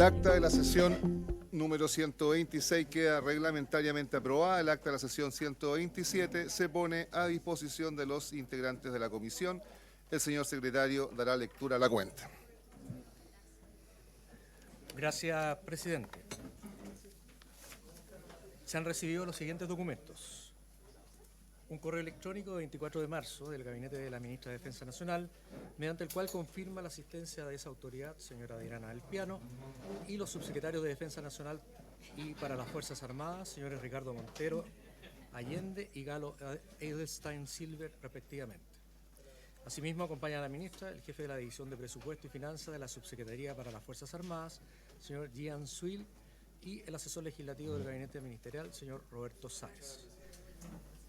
acta de la sesión número 126 queda reglamentariamente aprobada. El acta de la sesión 127 se pone a disposición de los integrantes de la comisión. El señor secretario dará lectura a la cuenta. Gracias, presidente. Se han recibido los siguientes documentos. Un correo electrónico de 24 de marzo del Gabinete de la Ministra de Defensa Nacional, mediante el cual confirma la asistencia de esa autoridad, señora Adriana del Piano, y los subsecretarios de Defensa Nacional y para las Fuerzas Armadas, señores Ricardo Montero Allende y Galo Edelstein Silver, respectivamente. Asimismo, acompaña a la ministra el jefe de la División de Presupuesto y Finanzas de la Subsecretaría para las Fuerzas Armadas, señor Gian Suil, y el asesor legislativo del Gabinete Ministerial, señor Roberto Sáez.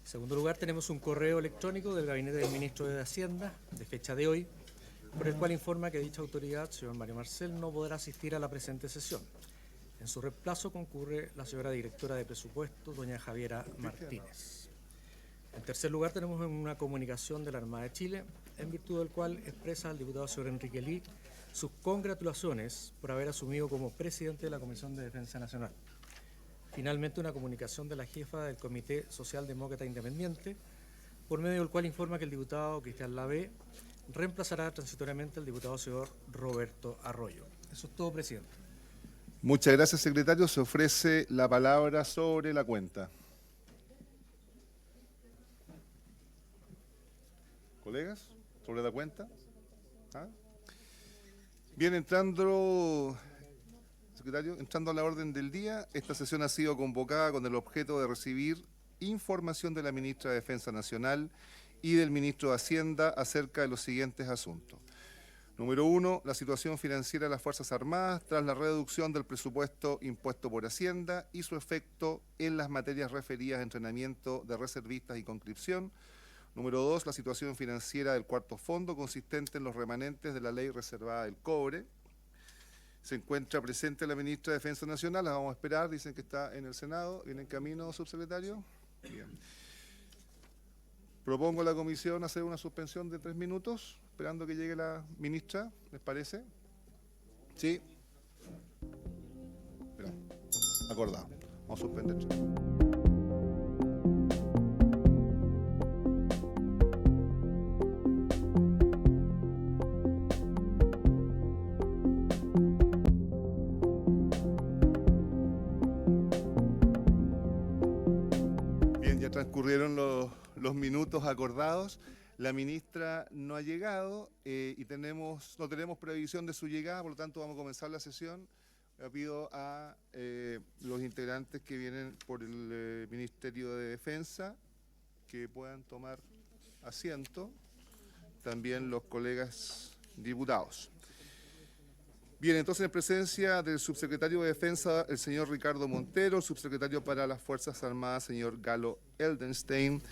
En segundo lugar, tenemos un correo electrónico del Gabinete del Ministro de Hacienda, de fecha de hoy, por el cual informa que dicha autoridad, señor Mario Marcel, no podrá asistir a la presente sesión. En su reemplazo concurre la señora directora de Presupuesto, doña Javiera Martínez. En tercer lugar, tenemos una comunicación de la Armada de Chile, en virtud del cual expresa al diputado señor Enrique Lee sus congratulaciones por haber asumido como presidente de la Comisión de Defensa Nacional. Finalmente, una comunicación de la jefa del Comité Socialdemócrata Independiente, por medio del cual informa que el diputado Cristian Lavé reemplazará transitoriamente al diputado señor Roberto Arroyo. Eso es todo, presidente. Muchas gracias, secretario. Se ofrece la palabra sobre la cuenta. ¿Colegas? ¿Sobre la cuenta? ¿Ah? Bien, entrando a la orden del día, esta sesión ha sido convocada con el objeto de recibir información de la ministra de Defensa Nacional y del ministro de Hacienda acerca de los siguientes asuntos. Número 1, la situación financiera de las Fuerzas Armadas tras la reducción del presupuesto impuesto por Hacienda y su efecto en las materias referidas a entrenamiento de reservistas y conscripción. Número 2, la situación financiera del cuarto fondo consistente en los remanentes de la ley reservada del cobre. Se encuentra presente la ministra de Defensa Nacional, la vamos a esperar, dicen que está en el Senado, viene en camino, subsecretario. Bien. Propongo a la comisión hacer una suspensión de 3 minutos, esperando que llegue la ministra, ¿les parece? Sí. Espera. Acordado. Vamos a suspender 3 minutos. Transcurrieron los minutos acordados. La ministra no ha llegado y no tenemos previsión de su llegada, por lo tanto vamos a comenzar la sesión. Le pido a los integrantes que vienen por el Ministerio de Defensa que puedan tomar asiento, también los colegas diputados. Bien, entonces en presencia del subsecretario de Defensa, el señor Ricardo Montero, el subsecretario para las Fuerzas Armadas, señor Galo Edelstein,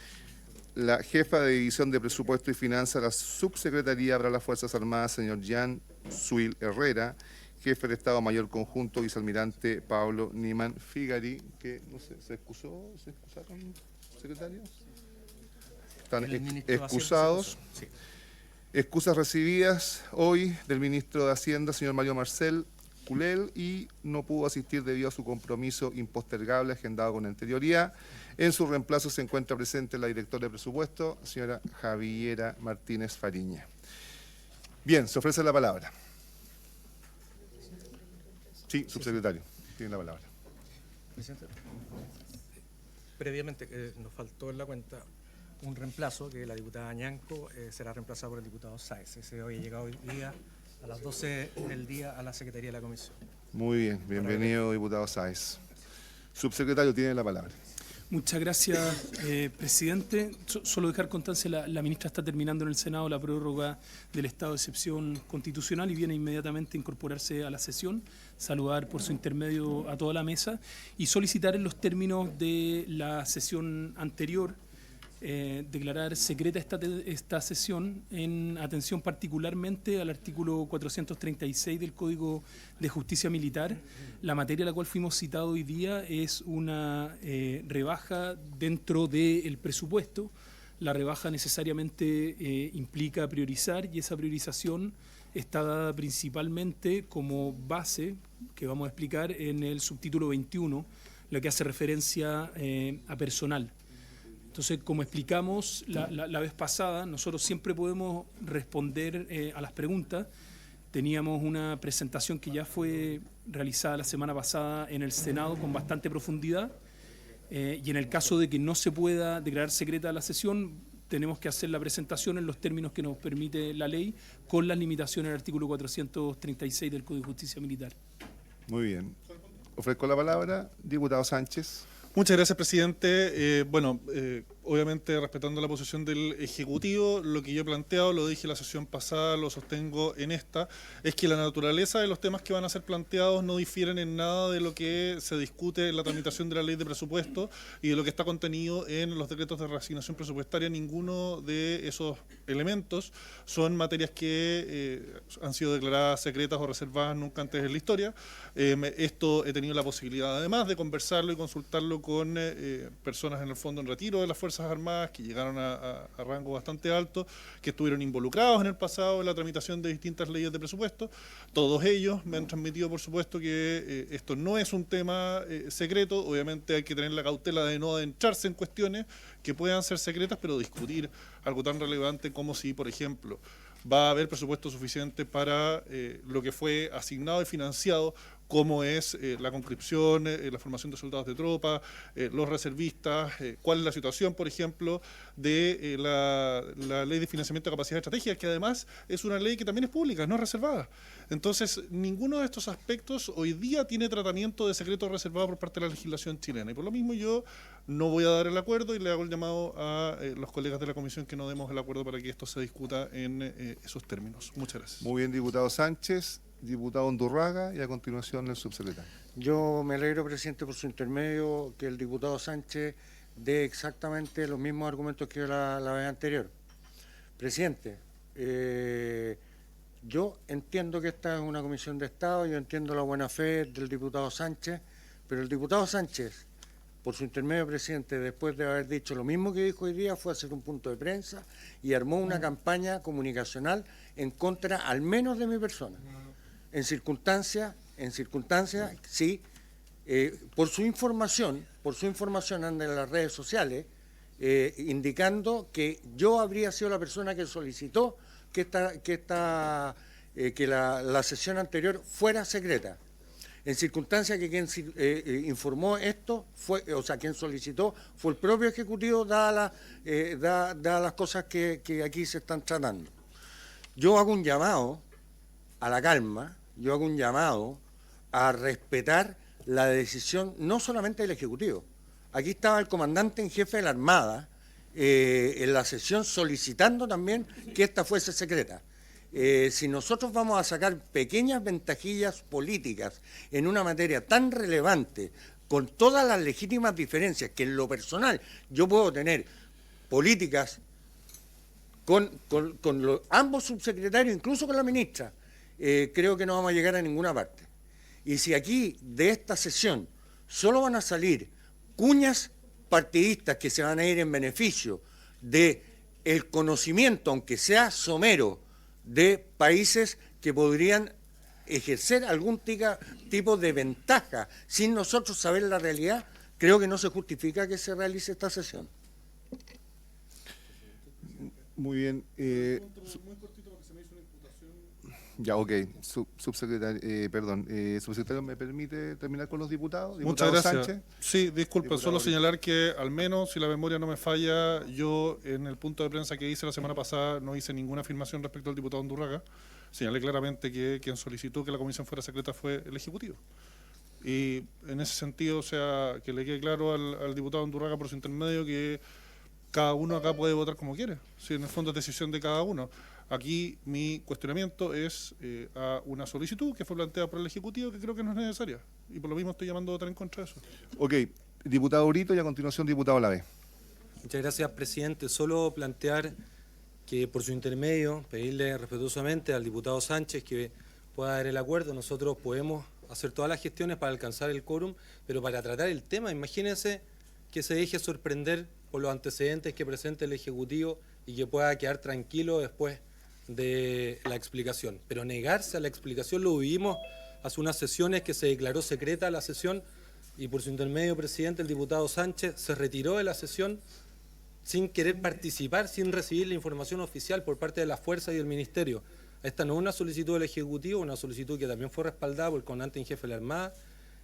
la jefa de División de Presupuesto y Finanzas de la Subsecretaría para las Fuerzas Armadas, señor Gian Suil Herrera, jefe de Estado Mayor Conjunto, vicealmirante Pablo Niman Figari, que no sé, ¿se excusaron, secretarios? Están excusados. Sí. Excusas recibidas hoy del ministro de Hacienda, señor Mario Marcel Culel, y no pudo asistir debido a su compromiso impostergable agendado con anterioridad. En su reemplazo se encuentra presente la directora de Presupuesto, señora Javiera Martínez Fariña. Bien, se ofrece la palabra. Sí, subsecretario, tiene la palabra. Presidente, previamente nos faltó en la cuenta un reemplazo, que la diputada Ñanco será reemplazada por el diputado Sáez. Ese hoy ha llegado hoy día a las 12 del día a la Secretaría de la Comisión. Muy bien, bienvenido, diputado Sáez. Subsecretario, tiene la palabra. Muchas gracias, presidente. Solo dejar constancia, la ministra está terminando en el Senado la prórroga del estado de excepción constitucional y viene inmediatamente a incorporarse a la sesión. Saludar por su intermedio a toda la mesa y solicitar en los términos de la sesión anterior declarar secreta esta sesión en atención particularmente al artículo 436 del Código de Justicia Militar. La materia a la cual fuimos citados hoy día es una rebaja dentro del presupuesto. La rebaja necesariamente implica priorizar y esa priorización está dada principalmente como base, que vamos a explicar en el subtítulo 21, lo que hace referencia a personal. Entonces, como explicamos la vez pasada, nosotros siempre podemos responder a las preguntas. Teníamos una presentación que ya fue realizada la semana pasada en el Senado con bastante profundidad, y en el caso de que no se pueda declarar secreta la sesión, tenemos que hacer la presentación en los términos que nos permite la ley, con las limitaciones del artículo 436 del Código de Justicia Militar. Muy bien. Ofrezco la palabra, diputado Sánchez. Muchas gracias, presidente. Obviamente, respetando la posición del Ejecutivo, lo que yo he planteado, lo dije la sesión pasada, lo sostengo en esta, es que la naturaleza de los temas que van a ser planteados no difieren en nada de lo que se discute en la tramitación de la ley de presupuesto y de lo que está contenido en los decretos de reasignación presupuestaria. Ninguno de esos elementos son materias que han sido declaradas secretas o reservadas nunca antes en la historia. Esto he tenido la posibilidad, además, de conversarlo y consultarlo con personas en el fondo en retiro de las Fuerzas Armadas que llegaron a rango bastante alto, que estuvieron involucrados en el pasado en la tramitación de distintas leyes de presupuesto. Todos ellos me han transmitido, por supuesto, que esto no es un tema secreto. Obviamente hay que tener la cautela de no adentrarse en cuestiones que puedan ser secretas, pero discutir algo tan relevante como si, por ejemplo, va a haber presupuesto suficiente para lo que fue asignado y financiado, como es la conscripción, la formación de soldados de tropa, los reservistas, cuál es la situación, por ejemplo, de la ley de financiamiento de capacidad estratégica, que además es una ley que también es pública, no es reservada. Entonces, ninguno de estos aspectos hoy día tiene tratamiento de secreto reservado por parte de la legislación chilena. Y por lo mismo yo no voy a dar el acuerdo y le hago el llamado a los colegas de la comisión que no demos el acuerdo para que esto se discuta en esos términos. Muchas gracias. Muy bien, diputado Sánchez. Diputado Undurraga y a continuación el subsecretario. Yo me alegro, presidente, por su intermedio, que el diputado Sánchez dé exactamente los mismos argumentos que la vez anterior. Presidente, yo entiendo que esta es una comisión de Estado, yo entiendo la buena fe del diputado Sánchez, pero el diputado Sánchez, por su intermedio, presidente, después de haber dicho lo mismo que dijo hoy día, fue a hacer un punto de prensa y armó una campaña comunicacional en contra, al menos, de mi persona. En circunstancias, sí, por su información anda en las redes sociales, indicando que yo habría sido la persona que solicitó que la sesión anterior fuera secreta. En circunstancias que quien informó esto, quien solicitó, fue el propio Ejecutivo, dadas las cosas que aquí se están tratando. Yo hago un llamado a la calma, yo hago un llamado a respetar la decisión no solamente del Ejecutivo. Aquí estaba el comandante en jefe de la Armada en la sesión solicitando también que esta fuese secreta. Si nosotros vamos a sacar pequeñas ventajillas políticas en una materia tan relevante, con todas las legítimas diferencias que en lo personal yo puedo tener políticas con ambos subsecretarios, incluso con la ministra, creo que no vamos a llegar a ninguna parte. Y si aquí, de esta sesión, solo van a salir cuñas partidistas que se van a ir en beneficio de el conocimiento, aunque sea somero, de países que podrían ejercer algún tipo de ventaja sin nosotros saber la realidad, creo que no se justifica que se realice esta sesión. Muy bien. Ya, ok. Subsecretario, ¿me permite terminar con los diputados? Muchas gracias. Sánchez. Sí, disculpen, Diputado solo Brito. señalar que al menos, si la memoria no me falla, yo en el punto de prensa que hice la semana pasada no hice ninguna afirmación respecto al diputado Undurraga. Señalé claramente que quien solicitó que la comisión fuera secreta fue el Ejecutivo. Y en ese sentido, o sea, que le quede claro al diputado Undurraga por su intermedio que cada uno acá puede votar como quiere. Sí, en el fondo es decisión de cada uno. Aquí mi cuestionamiento es a una solicitud que fue planteada por el Ejecutivo que creo que no es necesaria. Y por lo mismo estoy llamando a votar en contra de eso. Ok. Diputado Brito y a continuación diputado Lave. Muchas gracias, presidente. Solo plantear que por su intermedio, pedirle respetuosamente al diputado Sánchez que pueda dar el acuerdo. Nosotros podemos hacer todas las gestiones para alcanzar el quórum, pero para tratar el tema, imagínense que se deje sorprender por los antecedentes que presente el Ejecutivo y que pueda quedar tranquilo después de la explicación. Pero negarse a la explicación lo vivimos hace unas sesiones que se declaró secreta la sesión y por su intermedio, presidente, el diputado Sánchez se retiró de la sesión sin querer participar, sin recibir la información oficial por parte de la Fuerza y del Ministerio. Esta no es una solicitud del Ejecutivo, una solicitud que también fue respaldada por el comandante en jefe de la Armada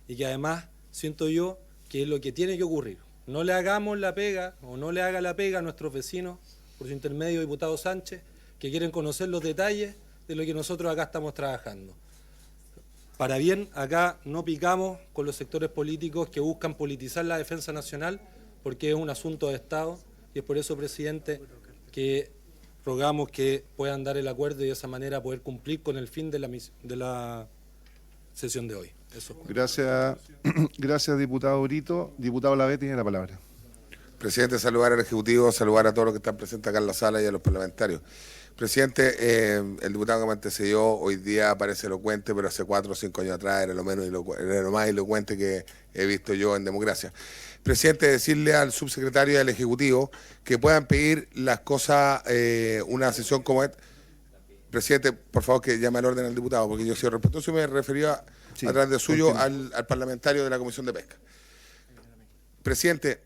y que además siento yo que es lo que tiene que ocurrir. No le hagamos la pega o no le haga la pega a nuestros vecinos, por su intermedio, diputado Sánchez, que quieren conocer los detalles de lo que nosotros acá estamos trabajando. Para bien, acá no picamos con los sectores políticos que buscan politizar la defensa nacional, porque es un asunto de Estado, y es por eso, presidente, que rogamos que puedan dar el acuerdo y de esa manera poder cumplir con el fin de la sesión de hoy. Eso. Gracias, gracias, diputado Brito. Diputado Lavé tiene la palabra. Presidente, saludar al Ejecutivo, saludar a todos los que están presentes acá en la sala y a los parlamentarios. Presidente, el diputado que me antecedió hoy día parece elocuente, pero hace 4 o 5 años atrás era lo más elocuente que he visto yo en democracia. Presidente, decirle al subsecretario y al Ejecutivo que puedan pedir las cosas, una sesión como esta. Presidente, por favor, que llame al orden al diputado, porque yo soy respetuoso y me refería a través de suyo al parlamentario de la Comisión de Pesca. Presidente,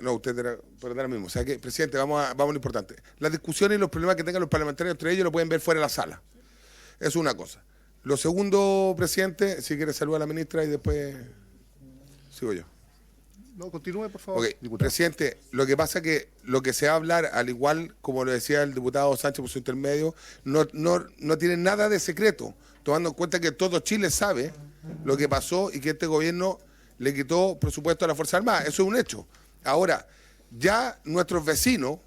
no, usted era por lo mismo. O sea que, presidente, vamos a lo importante. Las discusiones y los problemas que tengan los parlamentarios entre ellos lo pueden ver fuera de la sala. Eso es una cosa. Lo segundo, presidente, si quiere saludar a la ministra y después sigo yo. No, continúe, por favor. Okay. Presidente, lo que pasa es que lo que se va a hablar, al igual como lo decía el diputado Sánchez por su intermedio, no tiene nada de secreto, tomando en cuenta que todo Chile sabe lo que pasó y que este gobierno le quitó presupuesto a la Fuerza Armada. Eso es un hecho. Ahora, ya nuestros vecinos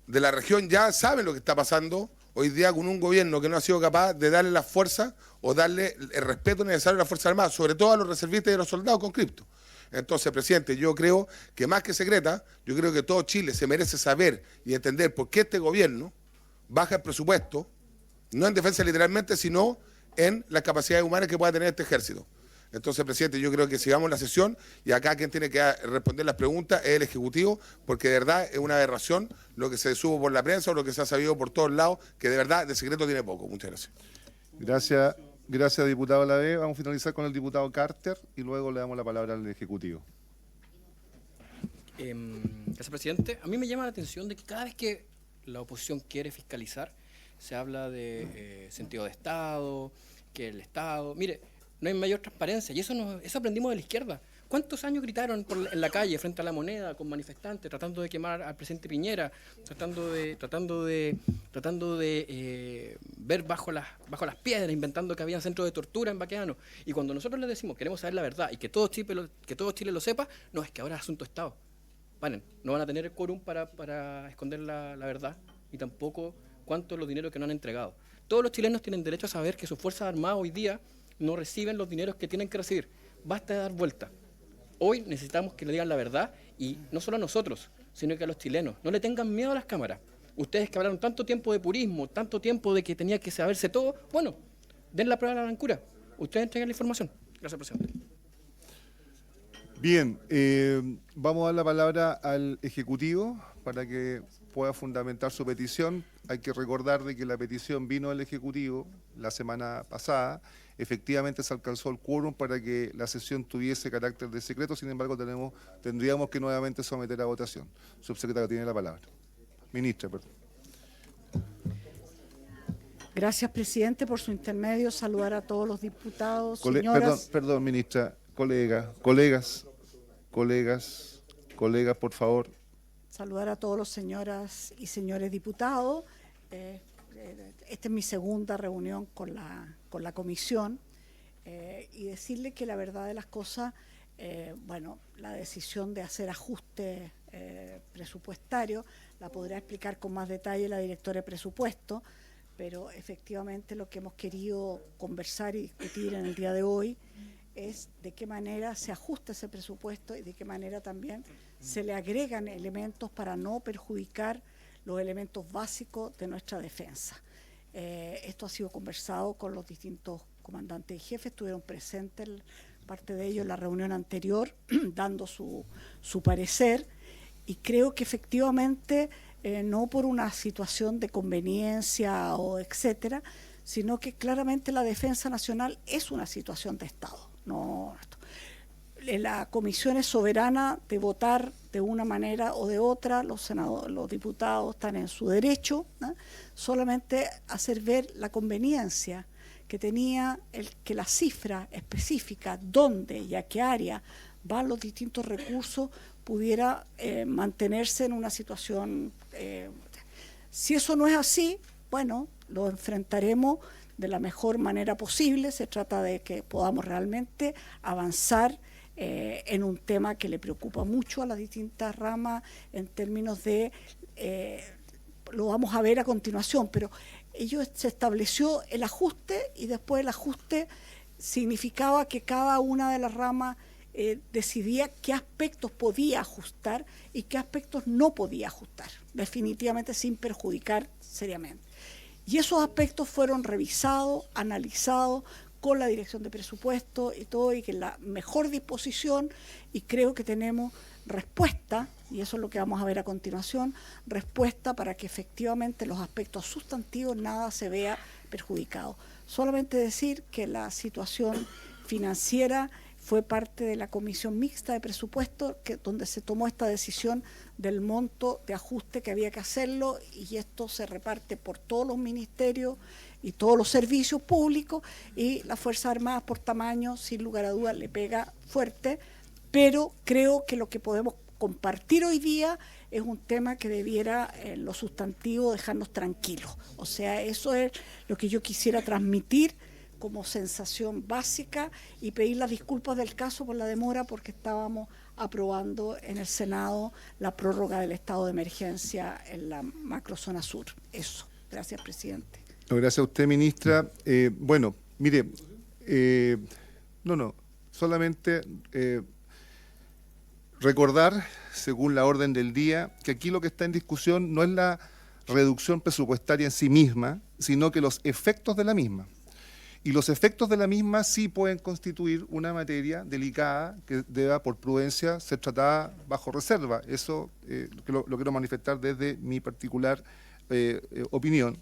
de la región ya saben lo que está pasando hoy día con un gobierno que no ha sido capaz de darle la fuerza o darle el respeto necesario a la Fuerza Armada, sobre todo a los reservistas y a los soldados conscriptos. Entonces, presidente, yo creo que más que secreta, yo creo que todo Chile se merece saber y entender por qué este gobierno baja el presupuesto, no en defensa literalmente, sino en las capacidades humanas que pueda tener este ejército. Entonces, presidente, yo creo que sigamos la sesión y acá quien tiene que responder las preguntas es el Ejecutivo, porque de verdad es una aberración lo que se supo por la prensa o lo que se ha sabido por todos lados, que de verdad de secreto tiene poco. Muchas gracias. Gracias, diputado Lavé. Vamos a finalizar con el diputado Carter y luego le damos la palabra al Ejecutivo. Gracias, presidente. A mí me llama la atención de que cada vez que la oposición quiere fiscalizar, se habla de sentido de Estado, que el Estado... Mire, no hay mayor transparencia y eso aprendimos de la izquierda. ¿Cuántos años gritaron en la calle frente a la Moneda con manifestantes tratando de quemar al presidente Piñera, tratando de ver bajo las piedras, inventando que había centros de tortura en Baqueano? Y cuando nosotros les decimos queremos saber la verdad y que todo Chile lo sepa, no, es que ahora es asunto de Estado. Paren, no van a tener el quórum para esconder la verdad y tampoco cuántos los dineros que no han entregado. Todos los chilenos tienen derecho a saber que sus Fuerzas Armadas hoy día no reciben los dineros que tienen que recibir. Basta de dar vuelta. Hoy necesitamos que le digan la verdad y no solo a nosotros, sino que a los chilenos. No le tengan miedo a las cámaras. Ustedes que hablaron tanto tiempo de purismo, tanto tiempo de que tenía que saberse todo, bueno, den la prueba de la blancura. Ustedes entreguen la información. Gracias, presidente. Bien, vamos a dar la palabra al Ejecutivo para que pueda fundamentar su petición. Hay que recordar de que la petición vino del Ejecutivo la semana pasada. Efectivamente se alcanzó el quórum para que la sesión tuviese carácter de secreto, sin embargo tendríamos que nuevamente someter a votación. Subsecretario, tiene la palabra. Ministra, perdón. Gracias, presidente, por su intermedio. Saludar a todos los diputados, señoras... Perdón, ministra. Colegas, por favor. Saludar a todos los señoras y señores diputados. Esta es mi segunda reunión con la comisión y decirle que la verdad de las cosas, la decisión de hacer ajustes presupuestarios la podrá explicar con más detalle la directora de presupuesto, pero efectivamente lo que hemos querido conversar y discutir en el día de hoy es de qué manera se ajusta ese presupuesto y de qué manera también se le agregan elementos para no perjudicar los elementos básicos de nuestra defensa. Esto ha sido conversado con los distintos comandantes y jefes, estuvieron presentes parte de ellos en la reunión anterior dando su parecer y creo que efectivamente no por una situación de conveniencia o etcétera, sino que claramente la defensa nacional es una situación de Estado. No, la comisión es soberana de votar de una manera o de otra, los diputados están en su derecho, ¿no? Solamente hacer ver la conveniencia que tenía que la cifra específica, dónde y a qué área van los distintos recursos, pudiera mantenerse en una situación. Si eso no es así, bueno, lo enfrentaremos de la mejor manera posible. Se trata de que podamos realmente avanzar en un tema que le preocupa mucho a las distintas ramas en términos de, lo vamos a ver a continuación, pero se estableció el ajuste y después el ajuste significaba que cada una de las ramas decidía qué aspectos podía ajustar y qué aspectos no podía ajustar, definitivamente sin perjudicar seriamente. Y esos aspectos fueron revisados, analizados con la Dirección de Presupuesto y todo, y que en la mejor disposición, y creo que tenemos respuesta, y eso es lo que vamos a ver a continuación, respuesta para que efectivamente los aspectos sustantivos nada se vea perjudicado. Solamente decir que la situación financiera fue parte de la Comisión Mixta de Presupuesto, donde se tomó esta decisión del monto de ajuste que había que hacerlo, y esto se reparte por todos los ministerios y todos los servicios públicos, y las Fuerzas Armadas por tamaño, sin lugar a dudas, le pega fuerte, pero creo que lo que podemos compartir hoy día es un tema que debiera, en lo sustantivo, dejarnos tranquilos. O sea, eso es lo que yo quisiera transmitir como sensación básica, y pedir las disculpas del caso por la demora, porque estábamos aprobando en el Senado la prórroga del estado de emergencia en la macrozona sur. Eso. Gracias, presidente. No, gracias a usted, ministra. Bueno, mire, solamente recordar, según la orden del día, que aquí lo que está en discusión no es la reducción presupuestaria en sí misma, sino que los efectos de la misma. Y los efectos de la misma sí pueden constituir una materia delicada que deba, por prudencia, ser tratada bajo reserva. Eso lo quiero manifestar desde mi particular opinión.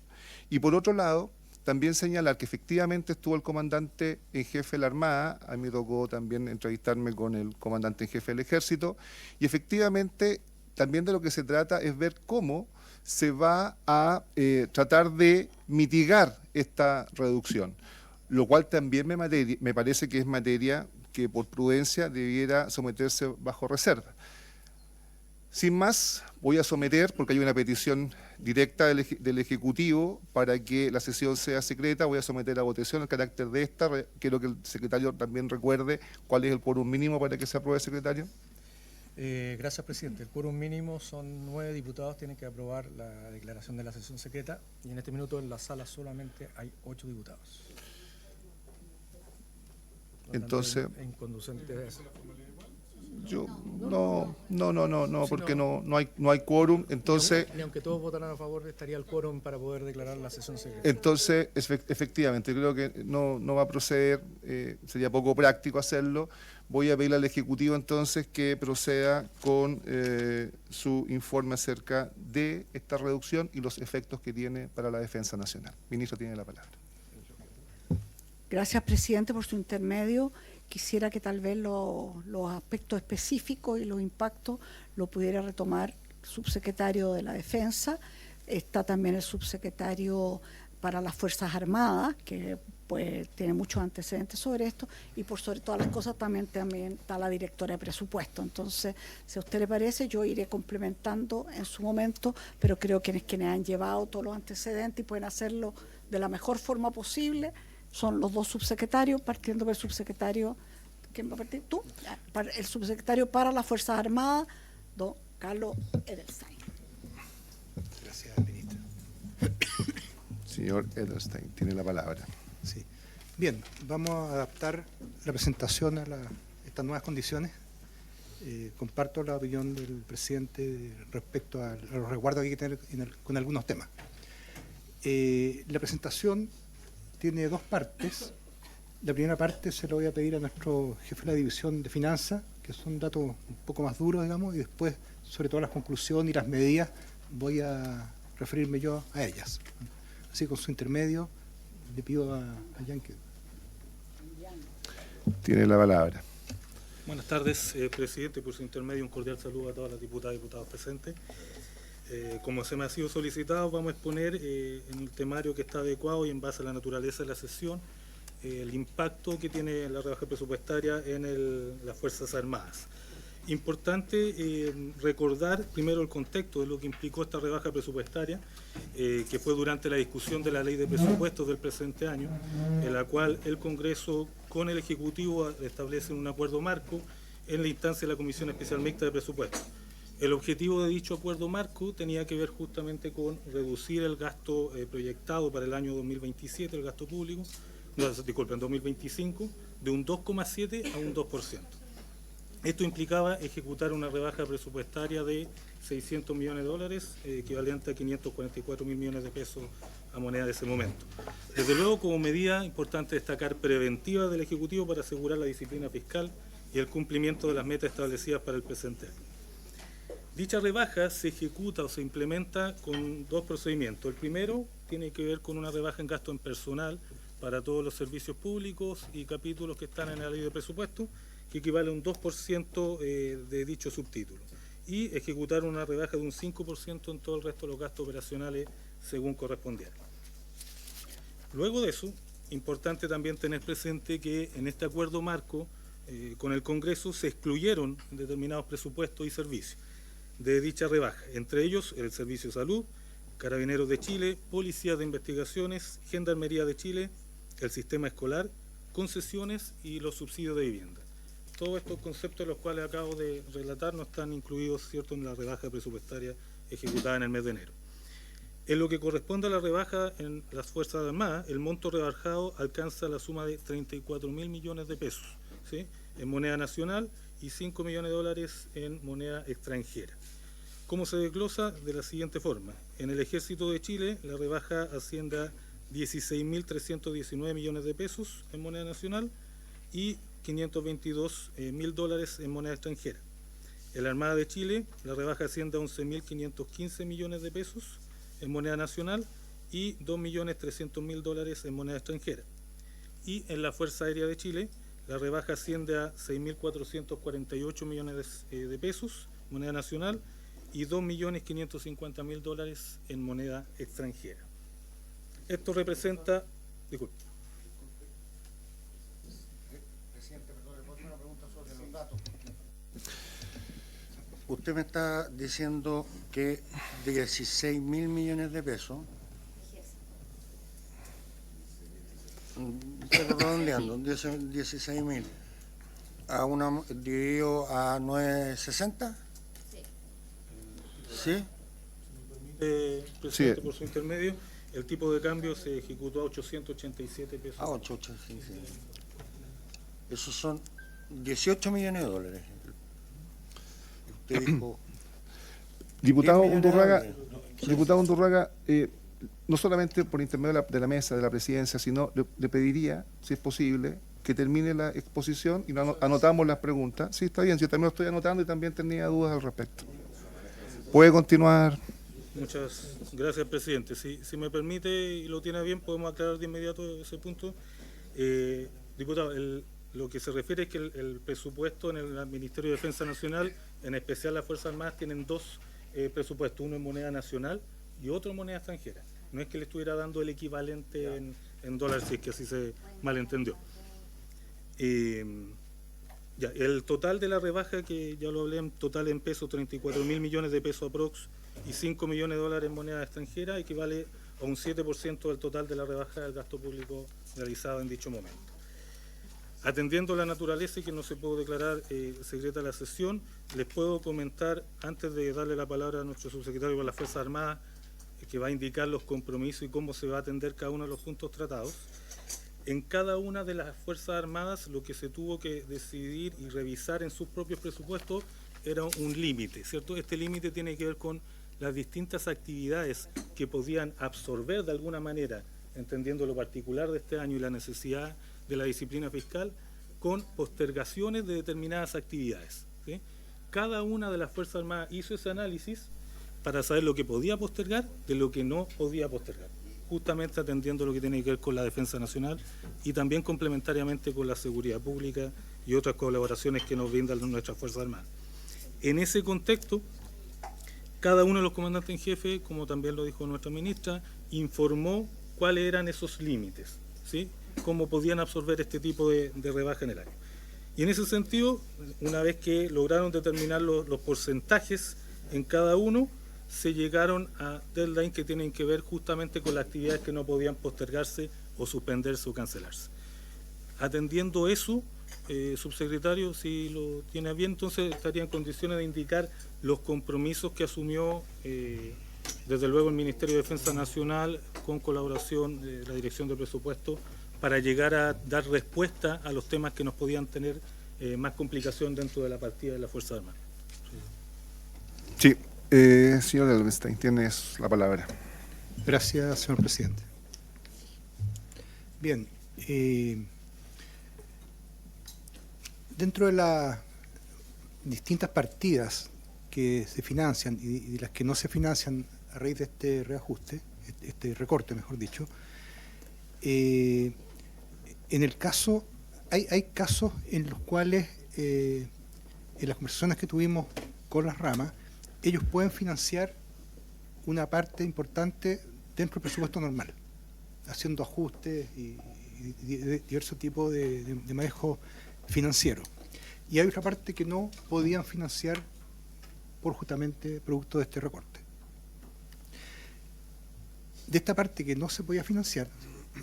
Y por otro lado, también señalar que efectivamente estuvo el comandante en jefe de la Armada. A mí me tocó también entrevistarme con el comandante en jefe del Ejército, y efectivamente también de lo que se trata es ver cómo se va a tratar de mitigar esta reducción, lo cual también me parece que es materia que por prudencia debiera someterse bajo reserva. Sin más, voy a someter, porque hay una petición directa del Ejecutivo para que la sesión sea secreta, voy a someter a votación el carácter de esta. Quiero que el secretario también recuerde cuál es el quórum mínimo para que se apruebe, secretario. Gracias, presidente. El quórum mínimo son 9 diputados, tienen que aprobar la declaración de la sesión secreta, y en este minuto en la sala solamente hay 8 diputados. Entonces, es inconducente eso. yo no, porque no hay quórum, entonces. Ni aunque todos votaran a favor, estaría el quórum para poder declarar la sesión secreta. Entonces, efectivamente, creo que no va a proceder, sería poco práctico hacerlo. Voy a pedirle al Ejecutivo entonces que proceda con su informe acerca de esta reducción y los efectos que tiene para la defensa nacional. Ministro, tiene la palabra. Gracias, presidente, por su intermedio. Quisiera que tal vez los aspectos específicos y los impactos lo pudiera retomar el subsecretario de la Defensa. Está también el subsecretario para las Fuerzas Armadas, que pues tiene muchos antecedentes sobre esto, y por sobre todas las cosas también está la directora de presupuesto. Entonces, si a usted le parece, yo iré complementando en su momento, pero creo que quienes han llevado todos los antecedentes y pueden hacerlo de la mejor forma posible son los dos subsecretarios, partiendo por el subsecretario. ¿Quién va a partir? ¿Tú? El subsecretario para las Fuerzas Armadas, don Carlos Edelstein. Gracias, ministra. Señor Edelstein, tiene la palabra. Sí. Bien, vamos a adaptar la presentación a estas nuevas condiciones. Comparto la opinión del presidente respecto a los resguardos que hay que tener con algunos temas. La presentación tiene dos partes. La primera parte se lo voy a pedir a nuestro jefe de la División de Finanzas, que son datos un poco más duros, digamos, y después, sobre todo, las conclusiones y las medidas voy a referirme yo a ellas. Así, con su intermedio, le pido a Yankee. Tiene la palabra. Buenas tardes, presidente. Por su intermedio, un cordial saludo a todas las diputadas y diputados presentes. Como se me ha sido solicitado, vamos a exponer en el temario que está adecuado y en base a la naturaleza de la sesión el impacto que tiene la rebaja presupuestaria en las Fuerzas Armadas. Importante recordar primero el contexto de lo que implicó esta rebaja presupuestaria, que fue durante la discusión de la ley de presupuestos del presente año, en la cual el Congreso con el Ejecutivo establecen un acuerdo marco en la instancia de la Comisión Especial Mixta de Presupuestos. El objetivo de dicho acuerdo marco tenía que ver justamente con reducir el gasto proyectado para el año 2027, el gasto público, no, disculpen, 2025, de un 2,7 a un 2%. Esto implicaba ejecutar una rebaja presupuestaria de $600 millones, equivalente a 544 mil millones de pesos a moneda de ese momento. Desde luego, como medida importante destacar preventiva del Ejecutivo para asegurar la disciplina fiscal y el cumplimiento de las metas establecidas para el presente año. Dicha rebaja se ejecuta o se implementa con dos procedimientos. El primero tiene que ver con una rebaja en gasto en personal para todos los servicios públicos y capítulos que están en la ley de presupuesto, que equivale a un 2% de dicho subtítulo, y ejecutar una rebaja de un 5% en todo el resto de los gastos operacionales según correspondiera. Luego de eso, importante también tener presente que en este acuerdo marco con el Congreso se excluyeron determinados presupuestos y servicios de dicha rebaja, entre ellos el Servicio de Salud, Carabineros de Chile, Policía de Investigaciones, Gendarmería de Chile, el Sistema Escolar, concesiones y los subsidios de vivienda. Todos estos conceptos, los cuales acabo de relatar, no están incluidos, ¿cierto?, en la rebaja presupuestaria ejecutada en el mes de enero. En lo que corresponde a la rebaja en las Fuerzas Armadas, el monto rebajado alcanza la suma de 34 mil millones de pesos, ¿sí?, en moneda nacional y 5 millones de dólares en moneda extranjera. ¿Cómo se desglosa? De la siguiente forma. En el Ejército de Chile, la rebaja asciende a 16.319 millones de pesos en moneda nacional y 522 mil dólares en moneda extranjera. En la Armada de Chile, la rebaja asciende a 11.515 millones de pesos en moneda nacional y 2.300.000 dólares en moneda extranjera. Y en la Fuerza Aérea de Chile, la rebaja asciende a 6.448 millones de pesos en moneda nacional y 2.550.000 dólares en moneda extranjera. Esto representa... Disculpe. Presidente, perdón, le puedo hacer una pregunta sobre los datos. Usted me está diciendo que 16 mil millones de pesos, estoy redondeando, 16 mil, dividido a 9.60. ¿Sí? Presidente, por su intermedio, el tipo de cambio se ejecutó a 887 pesos. 887. Esos son 18 millones de dólares. Usted dijo... Diputado 10 millones de Undurraga, dólares. diputado Undurraga, no solamente por intermedio de la mesa, de la presidencia, sino le pediría, si es posible, que termine la exposición y anotamos las preguntas. Sí, está bien, yo también lo estoy anotando y también tenía dudas al respecto. ¿Puede continuar? Muchas gracias, presidente. Si me permite y lo tiene bien, podemos aclarar de inmediato ese punto. Diputado, lo que se refiere es que el presupuesto en el Ministerio de Defensa Nacional, en especial las Fuerzas Armadas, tienen dos presupuestos, uno en moneda nacional y otro en moneda extranjera. No es que le estuviera dando el equivalente en dólares, si es que así se malentendió. El total de la rebaja, que ya lo hablé, en total en pesos, 34 mil millones de pesos aprox y 5 millones de dólares en moneda extranjera, equivale a un 7% del total de la rebaja del gasto público realizado en dicho momento. Atendiendo la naturaleza y que no se puede declarar secreta la sesión, les puedo comentar, antes de darle la palabra a nuestro subsecretario de las Fuerzas Armadas, que va a indicar los compromisos y cómo se va a atender cada uno de los puntos tratados. En cada una de las Fuerzas Armadas lo que se tuvo que decidir y revisar en sus propios presupuestos era un límite, ¿cierto? Este límite tiene que ver con las distintas actividades que podían absorber de alguna manera, entendiendo lo particular de este año y la necesidad de la disciplina fiscal, con postergaciones de determinadas actividades, ¿sí? Cada una de las Fuerzas Armadas hizo ese análisis para saber lo que podía postergar de lo que no podía postergar, justamente atendiendo lo que tiene que ver con la defensa nacional y también complementariamente con la seguridad pública y otras colaboraciones que nos brindan nuestras Fuerzas Armadas. En ese contexto, cada uno de los comandantes en jefe, como también lo dijo nuestra ministra, informó cuáles eran esos límites, ¿sí? Cómo podían absorber este tipo de rebaja en el año. Y en ese sentido, una vez que lograron determinar los porcentajes en cada uno, se llegaron a deadlines que tienen que ver justamente con las actividades que no podían postergarse o suspenderse o cancelarse. Atendiendo eso, subsecretario, si lo tiene bien, entonces estaría en condiciones de indicar los compromisos que asumió desde luego el Ministerio de Defensa Nacional con colaboración de la Dirección de Presupuesto para llegar a dar respuesta a los temas que nos podían tener más complicación dentro de la partida de la Fuerza Armada. Sí, señor Elvenstein, tienes la palabra. Gracias, señor presidente. Bien, dentro de las distintas partidas que se financian y las que no se financian a raíz de este reajuste, este recorte, mejor dicho, en el caso, hay casos en los cuales, en las conversaciones que tuvimos con las ramas, ellos pueden financiar una parte importante dentro del presupuesto normal, haciendo ajustes y diversos tipos de manejo financiero. Y hay otra parte que no podían financiar por justamente producto de este recorte. De esta parte que no se podía financiar,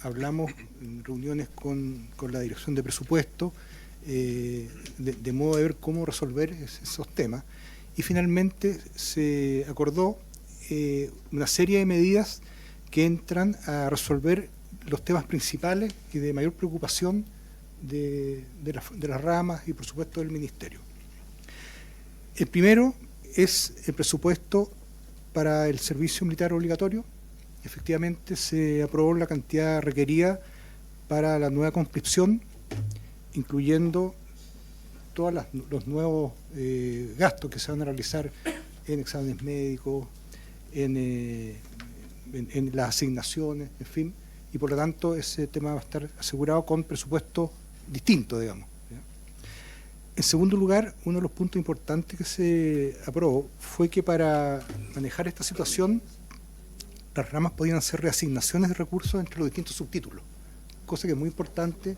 hablamos en reuniones con la Dirección de Presupuesto, de modo de ver cómo resolver esos temas, y finalmente se acordó una serie de medidas que entran a resolver los temas principales y de mayor preocupación de las ramas y por supuesto del Ministerio. El primero es el presupuesto para el servicio militar obligatorio. Efectivamente se aprobó la cantidad requerida para la nueva conscripción, incluyendo todos los nuevos gastos que se van a realizar en exámenes médicos, en las asignaciones, en fin, y por lo tanto ese tema va a estar asegurado con presupuesto distinto, digamos. ¿Ya? En segundo lugar, uno de los puntos importantes que se aprobó fue que para manejar esta situación las ramas podían hacer reasignaciones de recursos entre los distintos subtítulos, cosa que es muy importante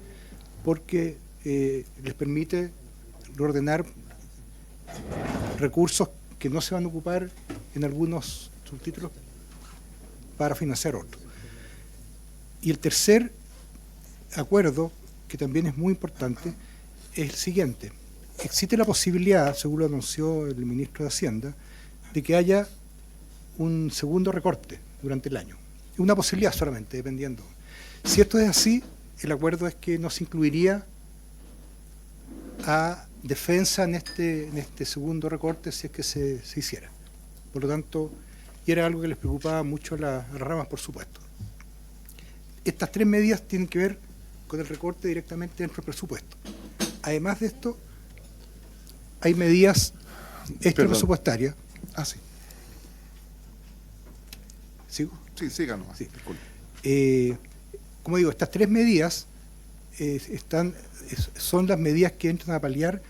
porque les permite reordenar recursos que no se van a ocupar en algunos subtítulos para financiar otros. Y el tercer acuerdo, que también es muy importante, es el siguiente. Existe la posibilidad, según lo anunció el ministro de Hacienda, de que haya un segundo recorte durante el año. Es una posibilidad solamente, dependiendo. Si esto es así, el acuerdo es que no se incluiría a defensa en este segundo recorte si es que se hiciera. Por lo tanto, y era algo que les preocupaba mucho a las ramas, por supuesto. Estas tres medidas tienen que ver con el recorte directamente dentro del presupuesto. Además de esto, hay medidas extrapresupuestarias. Ah, sí. ¿Sigo? Sí, siga nomás. Sí. Como digo, estas tres medidas son las medidas que entran a paliar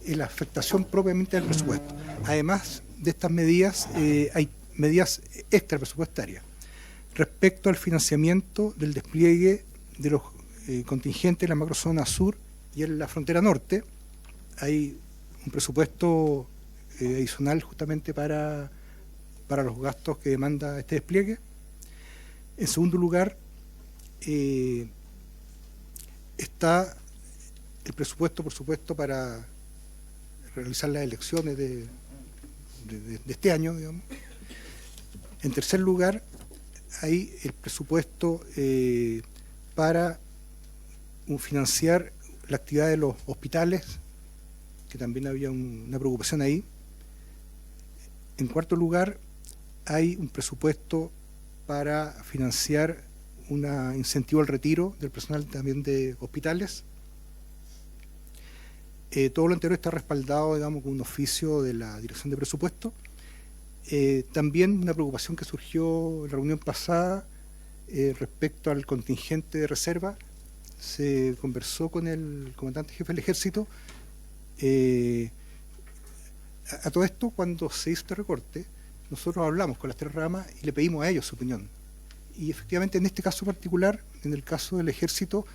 la afectación propiamente del presupuesto. Además de estas medidas, hay medidas extrapresupuestarias respecto al financiamiento del despliegue de los contingentes en la macrozona sur y en la frontera norte. Hay un presupuesto adicional justamente para los gastos que demanda este despliegue. En segundo lugar, está el presupuesto, por supuesto, para realizar las elecciones de este año, digamos. En tercer lugar, hay el presupuesto para financiar la actividad de los hospitales, que también había una preocupación ahí. En cuarto lugar, hay un presupuesto para financiar un incentivo al retiro del personal también de hospitales. Todo lo anterior está respaldado, digamos, con un oficio de la Dirección de Presupuesto. También una preocupación que surgió en la reunión pasada respecto al contingente de reserva. Se conversó con el comandante jefe del ejército. A todo esto, cuando se hizo este recorte, nosotros hablamos con las 3 ramas y le pedimos a ellos su opinión. Y efectivamente, en este caso particular, en el caso del ejército,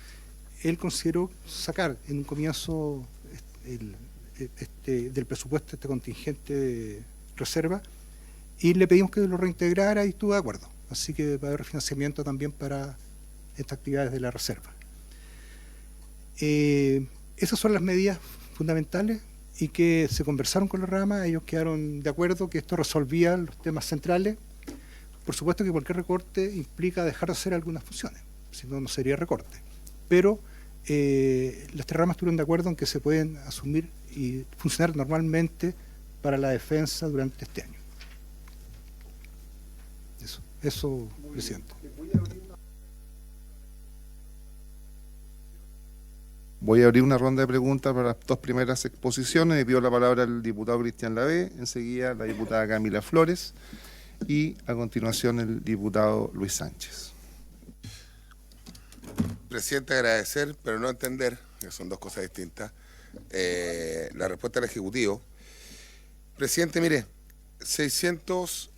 él consideró sacar en un comienzo del presupuesto este contingente de reserva, y le pedimos que lo reintegrara y estuvo de acuerdo. Así que va a haber refinanciamiento también para estas actividades de la reserva. Esas son las medidas fundamentales y que se conversaron con la rama. Ellos quedaron de acuerdo que esto resolvía los temas centrales. Por supuesto que cualquier recorte implica dejar de hacer algunas funciones, si no, no sería recorte. Pero las 3 ramas estuvieron de acuerdo en que se pueden asumir y funcionar normalmente para la defensa durante este año. Eso, presidente. Voy a abrir una ronda de preguntas para las 2 primeras exposiciones. Le pido la palabra al diputado Cristian Lavé, enseguida la diputada Camila Flores y a continuación el diputado Luis Sánchez. Presidente, agradecer, pero no entender, que son 2 cosas distintas, la respuesta del Ejecutivo. Presidente, mire, 600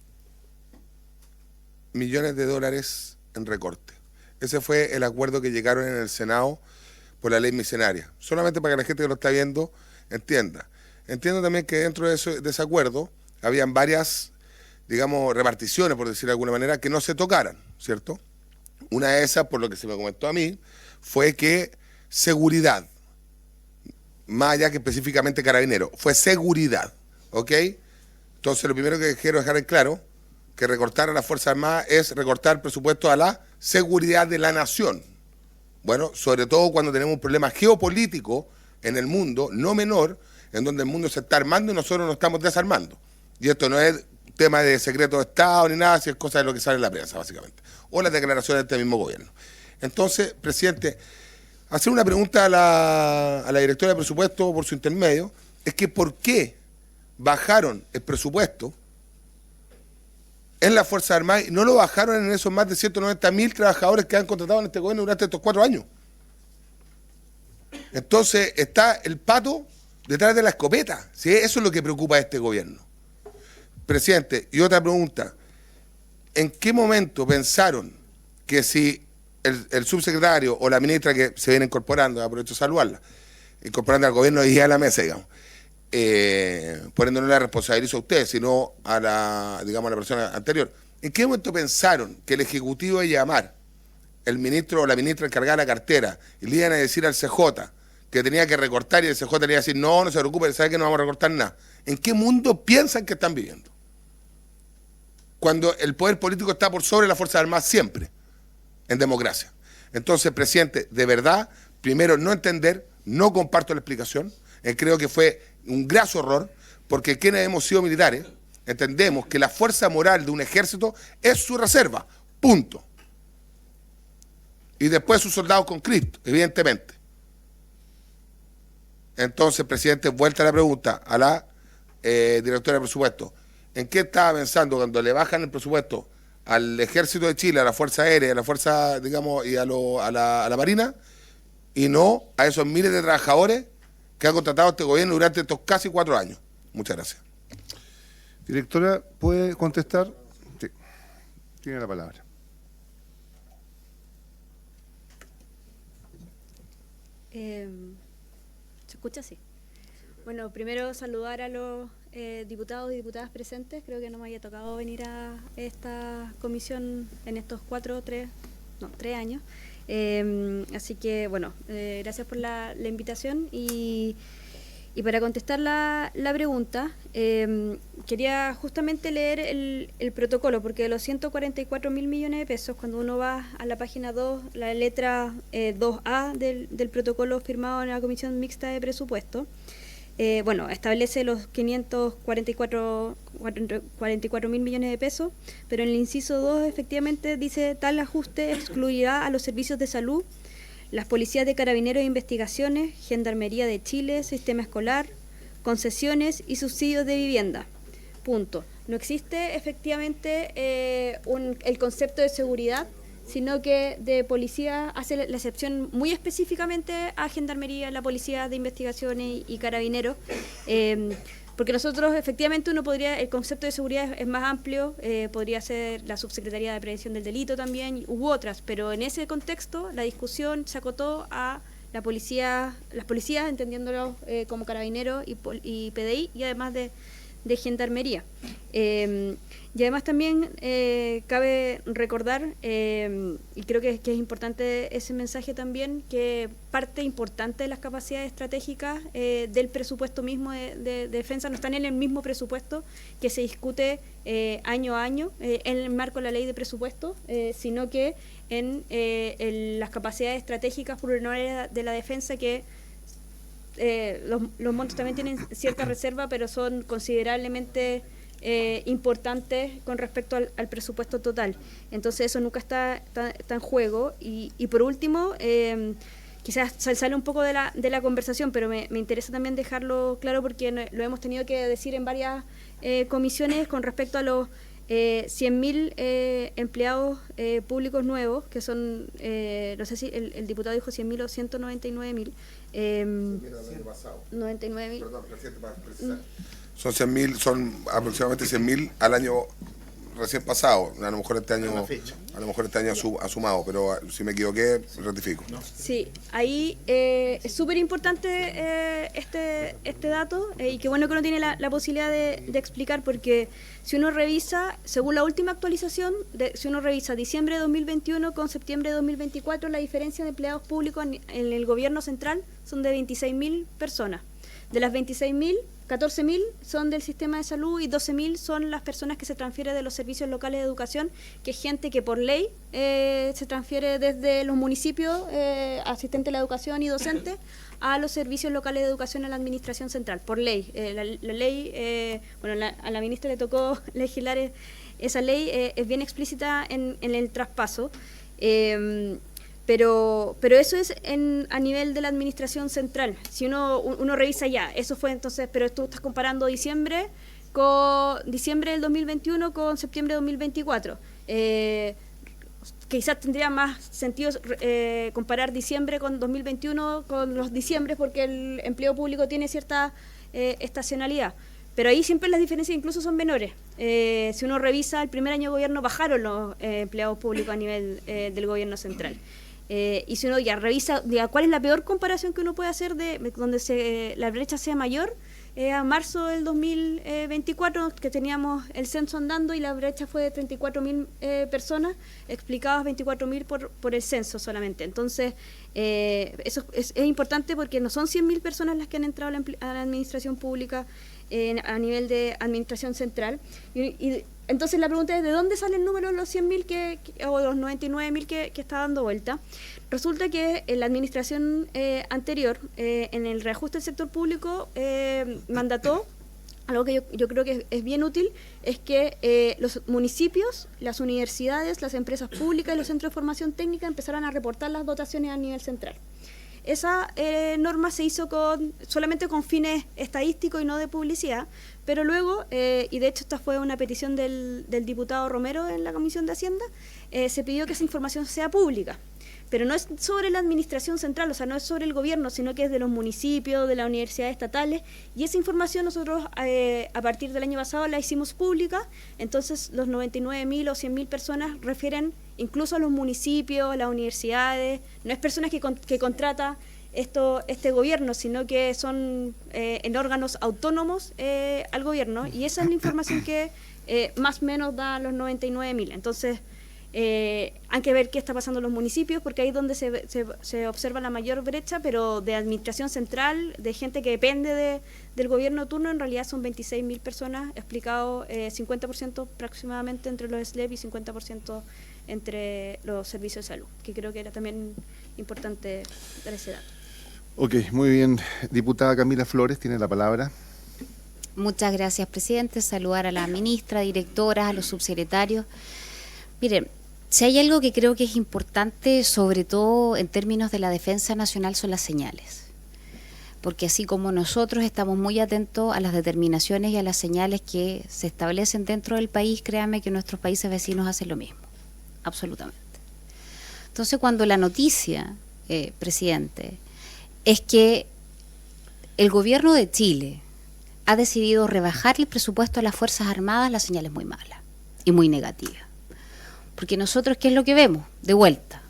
millones de dólares en recorte. Ese fue el acuerdo que llegaron en el Senado por la ley miscenaria. Solamente para que la gente que lo está viendo entienda. Entiendo también que dentro de ese acuerdo habían varias, digamos, reparticiones, por decir de alguna manera, que no se tocaran, ¿cierto? Una de esas, por lo que se me comentó a mí, fue que seguridad, más allá que específicamente carabinero, fue seguridad, ¿ok? Entonces, lo primero que quiero dejar en claro, que recortar a las Fuerzas Armadas es recortar presupuesto a la seguridad de la nación. Bueno, sobre todo cuando tenemos un problema geopolítico en el mundo, no menor, en donde el mundo se está armando y nosotros nos estamos desarmando. Y esto no es tema de secreto de Estado ni nada, si es cosa de lo que sale en la prensa, básicamente. O las declaraciones de este mismo gobierno. Entonces, presidente, hacer una pregunta a la directora de presupuesto por su intermedio, es que ¿por qué bajaron el presupuesto en las Fuerzas Armadas y no lo bajaron en esos más de 190.000 trabajadores que han contratado en este gobierno durante estos 4 años? Entonces está el pato detrás de la escopeta. ¿Sí? Eso es lo que preocupa a este gobierno. Presidente, y otra pregunta. ¿En qué momento pensaron que si el subsecretario o la ministra que se viene incorporando, aprovecho de saludarla, incorporando al gobierno y a la mesa, digamos, poniéndole la responsabilidad a usted, sino a la, digamos, a la persona anterior. ¿En qué momento pensaron que el Ejecutivo iba a llamar el ministro o la ministra encargada de la cartera y le iban a decir al CJ que tenía que recortar y el CJ le iba a decir no, no se preocupe, sabe que no vamos a recortar nada? ¿En qué mundo piensan que están viviendo? Cuando el poder político está por sobre las Fuerzas Armadas siempre, en democracia. Entonces, presidente, de verdad, primero no entender, no comparto la explicación, creo que fue un graso error, porque quienes hemos sido militares entendemos que la fuerza moral de un ejército es su reserva, punto. Y después sus soldados con Cristo, evidentemente. Entonces, presidente, vuelta a la pregunta a la directora de presupuesto. ¿En qué estaba pensando cuando le bajan el presupuesto al Ejército de Chile, a la Fuerza Aérea, a la Fuerza, digamos, y a la Marina, y no a esos miles de trabajadores que ha contratado este gobierno durante estos casi 4 años? Muchas gracias. Directora, ¿puede contestar? Sí, tiene la palabra. ¿Se escucha? Sí. Bueno, primero saludar a los diputados y diputadas presentes. Creo que no me había tocado venir a esta comisión en estos 3 años. Así que, bueno, gracias por la invitación. Y para contestar la pregunta, quería justamente leer el protocolo, porque de los 144.000 millones de pesos, cuando uno va a la página 2, la letra 2A del protocolo firmado en la Comisión Mixta de Presupuesto, bueno, establece los 544.000 millones de pesos, pero en el inciso 2 efectivamente dice: tal ajuste excluirá a los servicios de salud, las policías de carabineros e investigaciones, Gendarmería de Chile, sistema escolar, concesiones y subsidios de vivienda. punto. No existe efectivamente el concepto de seguridad, sino que de policía hace la excepción muy específicamente a Gendarmería, la Policía de Investigaciones y Carabineros, porque nosotros efectivamente el concepto de seguridad es más amplio, podría ser la Subsecretaría de Prevención del Delito también, u otras, pero en ese contexto la discusión se acotó a las policías, entendiéndolo como Carabineros y PDI, y además de Gendarmería. Y además también cabe recordar, y creo que es importante ese mensaje también, que parte importante de las capacidades estratégicas del presupuesto mismo de defensa no están en el mismo presupuesto que se discute año a año en el marco de la ley de presupuesto, sino que en las capacidades estratégicas plurianuales de la defensa, que los montos también tienen cierta reserva, pero son considerablemente importantes con respecto al presupuesto total. Entonces eso nunca está en juego. Y por último, quizás sale un poco de la conversación, pero me interesa también dejarlo claro, porque lo hemos tenido que decir en varias comisiones con respecto a los 100.000 empleados públicos nuevos, que son, no sé si el diputado dijo 100.000 o 199.000. 99.000. Perdón, presidente, para precisar. Son 100.000, son aproximadamente 100.000 al año recién pasado. A lo mejor este año ha sumado, pero si me equivoqué, rectifico. Sí, ahí es súper importante este dato, y qué bueno que uno tiene la posibilidad de explicar, porque si uno revisa, según la última actualización, si uno revisa diciembre de 2021 con septiembre de 2024, la diferencia de empleados públicos en el gobierno central son de 26.000 personas. De las 26.000, 14.000 son del sistema de salud y 12.000 son las personas que se transfieren de los servicios locales de educación, que es gente que por ley se transfiere desde los municipios, asistente de la educación y docente, a los servicios locales de educación en la administración central, por ley. La ley, a la ministra le tocó legislar esa ley, es bien explícita en el traspaso. Pero eso es a nivel de la administración central. Si uno revisa ya, eso fue entonces, pero tú estás comparando diciembre del 2021 con septiembre de 2024. Quizás tendría más sentido comparar diciembre con 2021 con los diciembres, porque el empleo público tiene cierta estacionalidad. Pero ahí siempre las diferencias incluso son menores. Si uno revisa, el primer año de gobierno bajaron los empleados públicos a nivel del gobierno central. Y si uno ya revisa cuál es la peor comparación que uno puede hacer donde la brecha sea mayor, a marzo del 2024, que teníamos el censo andando y la brecha fue de 34.000 personas, explicadas 24.000 por el censo solamente. Entonces, eso es importante, porque no son 100.000 personas las que han entrado a la administración pública a nivel de administración central. Y entonces la pregunta es, ¿de dónde sale el número de los 100.000 o los 99.000 que está dando vuelta? Resulta que en la administración anterior, en el reajuste del sector público, mandató algo que yo creo que es bien útil, es que los municipios, las universidades, las empresas públicas y los centros de formación técnica empezaran a reportar las dotaciones a nivel central. Esa norma se hizo solamente con fines estadísticos y no de publicidad, pero luego, y de hecho esta fue una petición del diputado Romero en la Comisión de Hacienda, se pidió que esa información sea pública. Pero no es sobre la administración central, o sea, no es sobre el gobierno, sino que es de los municipios, de las universidades estatales, y esa información nosotros a partir del año pasado la hicimos pública. Entonces los 99.000 o 100.000 personas refieren incluso a los municipios, a las universidades, no es personas que contrata este gobierno, sino que son en órganos autónomos al gobierno, y esa es la información que más o menos da los 99.000. Entonces, hay que ver qué está pasando en los municipios, porque ahí es donde se observa la mayor brecha, pero de administración central, de gente que depende del gobierno turno, en realidad son 26.000 personas, explicado 50% aproximadamente entre los SLEP y 50% entre los servicios de salud, que creo que era también importante dar ese dato. Ok, muy bien. Diputada Camila Flores tiene la palabra. Muchas gracias, presidente. Saludar a la ministra, directoras, a los subsecretarios. Miren, si hay algo que creo que es importante, sobre todo en términos de la defensa nacional, son las señales. porque así como nosotros estamos muy atentos a las determinaciones y a las señales que se establecen dentro del país, créanme que nuestros países vecinos hacen lo mismo, absolutamente. Entonces, cuando la noticia, presidente, es que el gobierno de Chile ha decidido rebajar el presupuesto a las Fuerzas Armadas, la señal es muy mala y muy negativa. Porque nosotros, ¿qué es lo que vemos? De vuelta,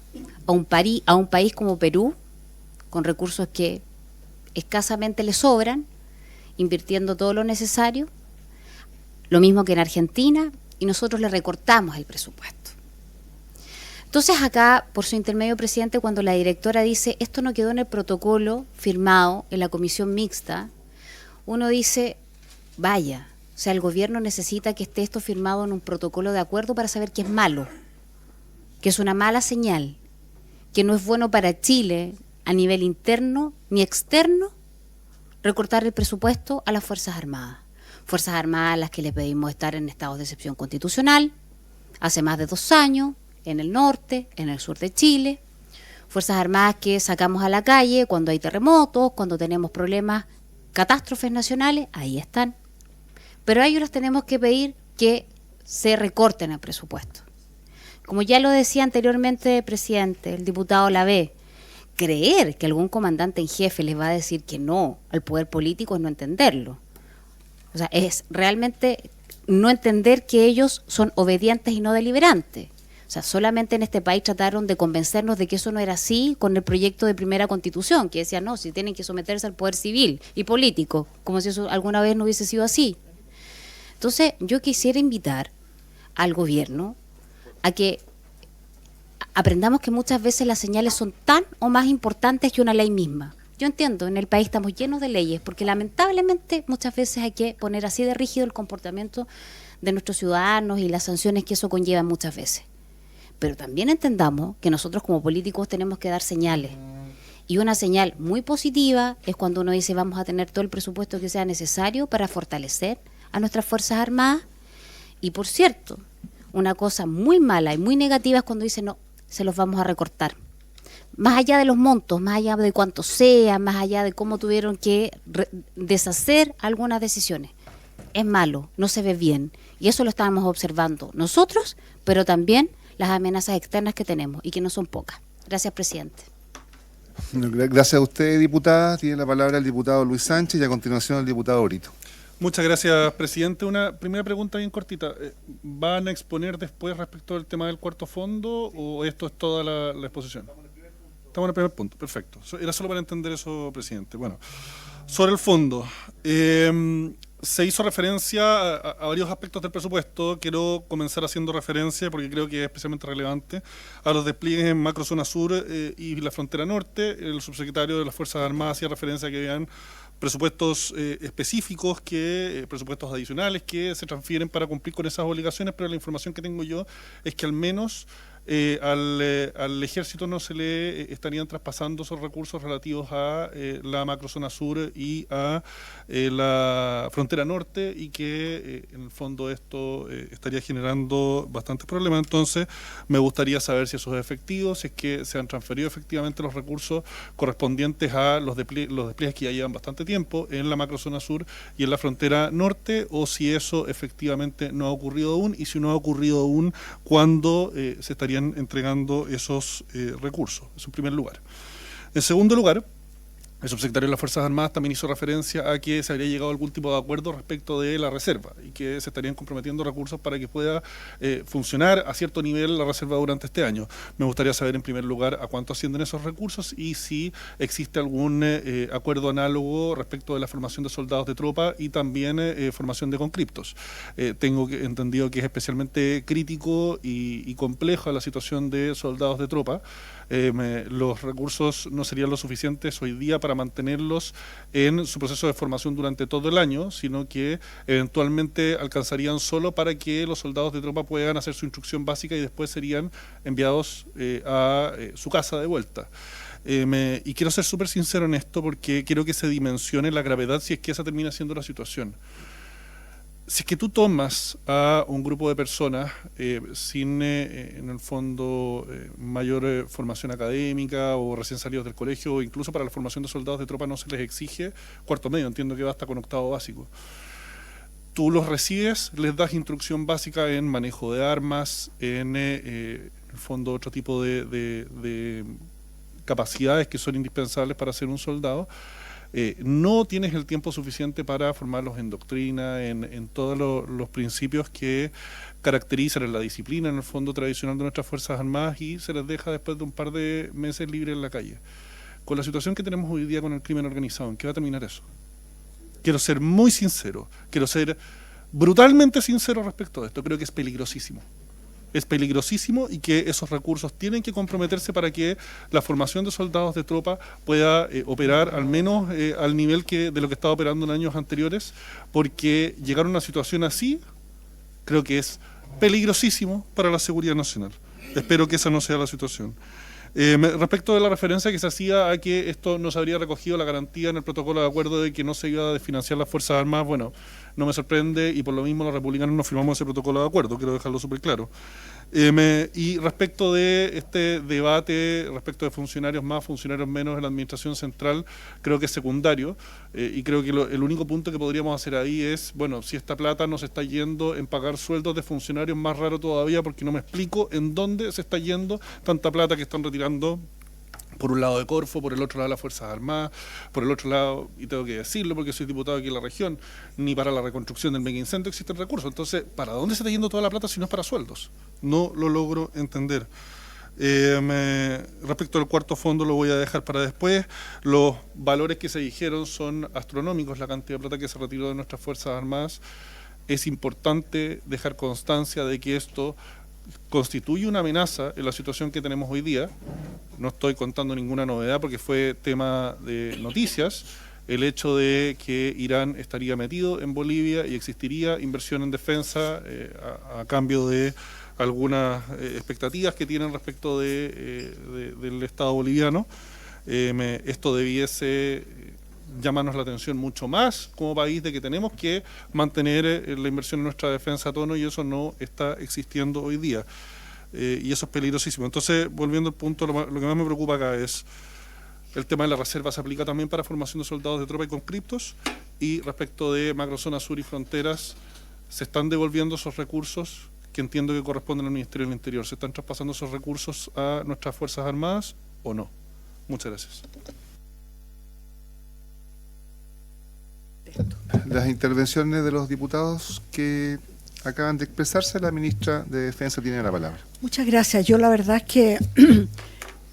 a un país como Perú, con recursos que escasamente le sobran, invirtiendo todo lo necesario, lo mismo que en Argentina, y nosotros le recortamos el presupuesto. Entonces acá, por su intermedio, presidente, cuando la directora dice esto no quedó en el protocolo firmado en la comisión mixta, uno dice, vaya, o sea, el gobierno necesita que esté esto firmado en un protocolo de acuerdo para saber que es malo, que es una mala señal, que no es bueno para Chile a nivel interno ni externo recortar el presupuesto a las Fuerzas Armadas. Fuerzas Armadas a las que le pedimos estar en estado de excepción constitucional hace más de 2 años, en el norte, en el sur de Chile. Fuerzas Armadas que sacamos a la calle cuando hay terremotos, cuando tenemos problemas, catástrofes nacionales, ahí están. Pero a ellos les tenemos que pedir que se recorten el presupuesto. Como ya lo decía anteriormente, presidente, el diputado Lavé, creer que algún comandante en jefe les va a decir que no al poder político es no entenderlo. O sea, es realmente no entender que ellos son obedientes y no deliberantes. O sea, solamente en este país trataron de convencernos de que eso no era así con el proyecto de primera constitución, que decía, no, si tienen que someterse al poder civil y político, como si eso alguna vez no hubiese sido así. Entonces, yo quisiera invitar al gobierno a que aprendamos que muchas veces las señales son tan o más importantes que una ley misma. Yo entiendo, en el país estamos llenos de leyes, porque lamentablemente muchas veces hay que poner así de rígido el comportamiento de nuestros ciudadanos y las sanciones que eso conlleva muchas veces. Pero también entendamos que nosotros como políticos tenemos que dar señales. Y una señal muy positiva es cuando uno dice vamos a tener todo el presupuesto que sea necesario para fortalecer a nuestras Fuerzas Armadas. Y por cierto, una cosa muy mala y muy negativa es cuando dice no, se los vamos a recortar. Más allá de los montos, más allá de cuánto sea, más allá de cómo tuvieron que deshacer algunas decisiones. Es malo, no se ve bien. Y eso lo estamos observando nosotros, pero también las amenazas externas que tenemos y que no son pocas. Gracias, presidente. Gracias a usted, diputada. Tiene la palabra el diputado Luis Sánchez y a continuación el diputado Brito. Muchas gracias, presidente. Una primera pregunta bien cortita. ¿Van a exponer después respecto del tema del cuarto fondo o esto es toda la exposición? Estamos en el primer punto, perfecto. Era solo para entender eso, presidente. Bueno, sobre el fondo. Se hizo referencia a varios aspectos del presupuesto. Quiero comenzar haciendo referencia, porque creo que es especialmente relevante, a los despliegues en macrozona sur y la frontera norte. El subsecretario de las Fuerzas Armadas hacía referencia a que habían presupuestos específicos, presupuestos adicionales que se transfieren para cumplir con esas obligaciones, pero la información que tengo yo es que al menos al ejército no se le estarían traspasando esos recursos relativos a la macrozona sur y a la frontera norte, y que en el fondo esto estaría generando bastantes problemas. Entonces me gustaría saber si eso es efectivo, si es que se han transferido efectivamente los recursos correspondientes a los despliegues que ya llevan bastante tiempo en la macrozona sur y en la frontera norte, o si eso efectivamente no ha ocurrido aún, y si no ha ocurrido aún, ¿cuándo se estarían entregando esos recursos? Eso en primer lugar. En segundo lugar, el subsecretario de las Fuerzas Armadas también hizo referencia a que se habría llegado a algún tipo de acuerdo respecto de la reserva y que se estarían comprometiendo recursos para que pueda funcionar a cierto nivel la reserva durante este año. Me gustaría saber en primer lugar a cuánto ascienden esos recursos y si existe algún acuerdo análogo respecto de la formación de soldados de tropa y también formación de conscriptos. Tengo entendido que es especialmente crítico y compleja la situación de soldados de tropa. Los recursos no serían lo suficientes hoy día para mantenerlos en su proceso de formación durante todo el año, sino que eventualmente alcanzarían solo para que los soldados de tropa puedan hacer su instrucción básica y después serían enviados a su casa de vuelta. Y quiero ser súper sincero en esto porque quiero que se dimensione la gravedad si es que esa termina siendo la situación. si es que tú tomas a un grupo de personas sin, en el fondo, mayor formación académica o recién salidos del colegio, o incluso para la formación de soldados de tropa no se les exige cuarto medio, entiendo que basta con octavo básico. Tú los recibes, les das instrucción básica en manejo de armas, en el fondo otro tipo de capacidades que son indispensables para ser un soldado. No tienes el tiempo suficiente para formarlos en doctrina, en todos los principios que caracterizan en la disciplina, en el fondo tradicional de nuestras Fuerzas Armadas, y se les deja después de un par de meses libres en la calle. Con la situación que tenemos hoy día con el crimen organizado, ¿en qué va a terminar eso? Quiero ser muy sincero, quiero ser brutalmente sincero respecto a esto. Creo que es peligrosísimo. Es peligrosísimo, y que esos recursos tienen que comprometerse para que la formación de soldados de tropa pueda operar al menos al nivel de lo que estaba operando en años anteriores, porque llegar a una situación así creo que es peligrosísimo para la seguridad nacional. Espero que esa no sea la situación. Respecto de la referencia que se hacía a que esto no se habría recogido la garantía en el protocolo de acuerdo de que no se iba a desfinanciar las Fuerzas Armadas, bueno, no me sorprende, y por lo mismo los republicanos no firmamos ese protocolo de acuerdo, quiero dejarlo súper claro. Y respecto de este debate, respecto de funcionarios más, funcionarios menos en la administración central, creo que es secundario, y creo que el único punto que podríamos hacer ahí es, bueno, si esta plata nos está yendo en pagar sueldos de funcionarios, más raro todavía, porque no me explico en dónde se está yendo tanta plata que están retirando, por un lado de Corfo, por el otro lado de las Fuerzas Armadas, por el otro lado, y tengo que decirlo porque soy diputado aquí en la región, ni para la reconstrucción del mega incendio existen recursos. Entonces, ¿para dónde se está yendo toda la plata si no es para sueldos? No lo logro entender. Respecto al cuarto fondo lo voy a dejar para después. Los valores que se dijeron son astronómicos, la cantidad de plata que se retiró de nuestras Fuerzas Armadas. Es importante dejar constancia de que esto constituye una amenaza en la situación que tenemos hoy día. No estoy contando ninguna novedad porque fue tema de noticias el hecho de que Irán estaría metido en Bolivia y existiría inversión en defensa a cambio de algunas expectativas que tienen respecto del Estado boliviano. Esto debiese llamarnos la atención mucho más como país, de que tenemos que mantener la inversión en nuestra defensa a tono, y eso no está existiendo hoy día. Y eso es peligrosísimo. Entonces, volviendo al punto, lo que más me preocupa acá es el tema de la reserva. Se aplica también para formación de soldados de tropa y conscriptos, y respecto de macrozona sur y fronteras, se están devolviendo esos recursos que entiendo que corresponden al Ministerio del Interior. ¿Se están traspasando esos recursos a nuestras Fuerzas Armadas o no? Muchas gracias. Las intervenciones de los diputados que acaban de expresarse, la ministra de Defensa tiene la palabra. Muchas gracias. Yo la verdad es que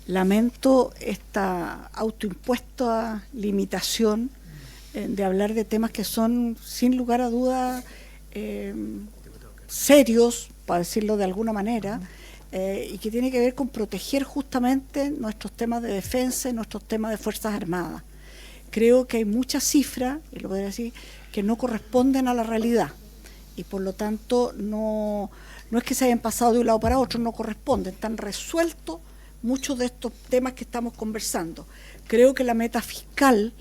lamento esta autoimpuesta limitación de hablar de temas que son, sin lugar a duda, serios, para decirlo de alguna manera, y que tiene que ver con proteger justamente nuestros temas de defensa y nuestros temas de Fuerzas Armadas. Creo que hay muchas cifras, y lo voy a decir, que no corresponden a la realidad, y por lo tanto no es que se hayan pasado de un lado para otro, no corresponden, están resueltos muchos de estos temas que estamos conversando. Creo que la meta fiscal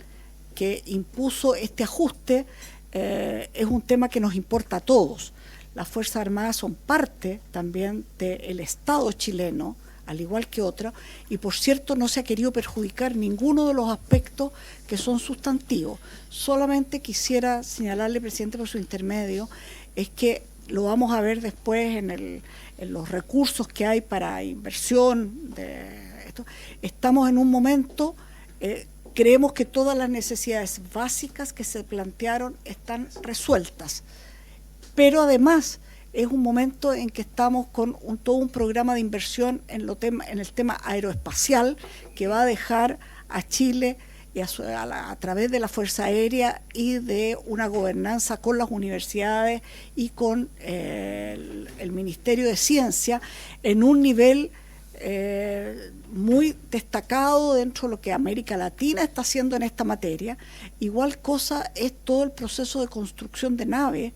que impuso este ajuste es un tema que nos importa a todos. Las Fuerzas Armadas son parte también del Estado chileno, al igual que otras, y por cierto no se ha querido perjudicar ninguno de los aspectos que son sustantivos. Solamente quisiera señalarle, presidente, por su intermedio, es que lo vamos a ver después en los recursos que hay para inversión de esto. Estamos en un momento, creemos que todas las necesidades básicas que se plantearon están resueltas, pero además es un momento en que estamos con todo un programa de inversión en el tema aeroespacial, que va a dejar a Chile y a través de la Fuerza Aérea y de una gobernanza con las universidades y con el Ministerio de Ciencia en un nivel muy destacado dentro de lo que América Latina está haciendo en esta materia. Igual cosa es todo el proceso de construcción de naves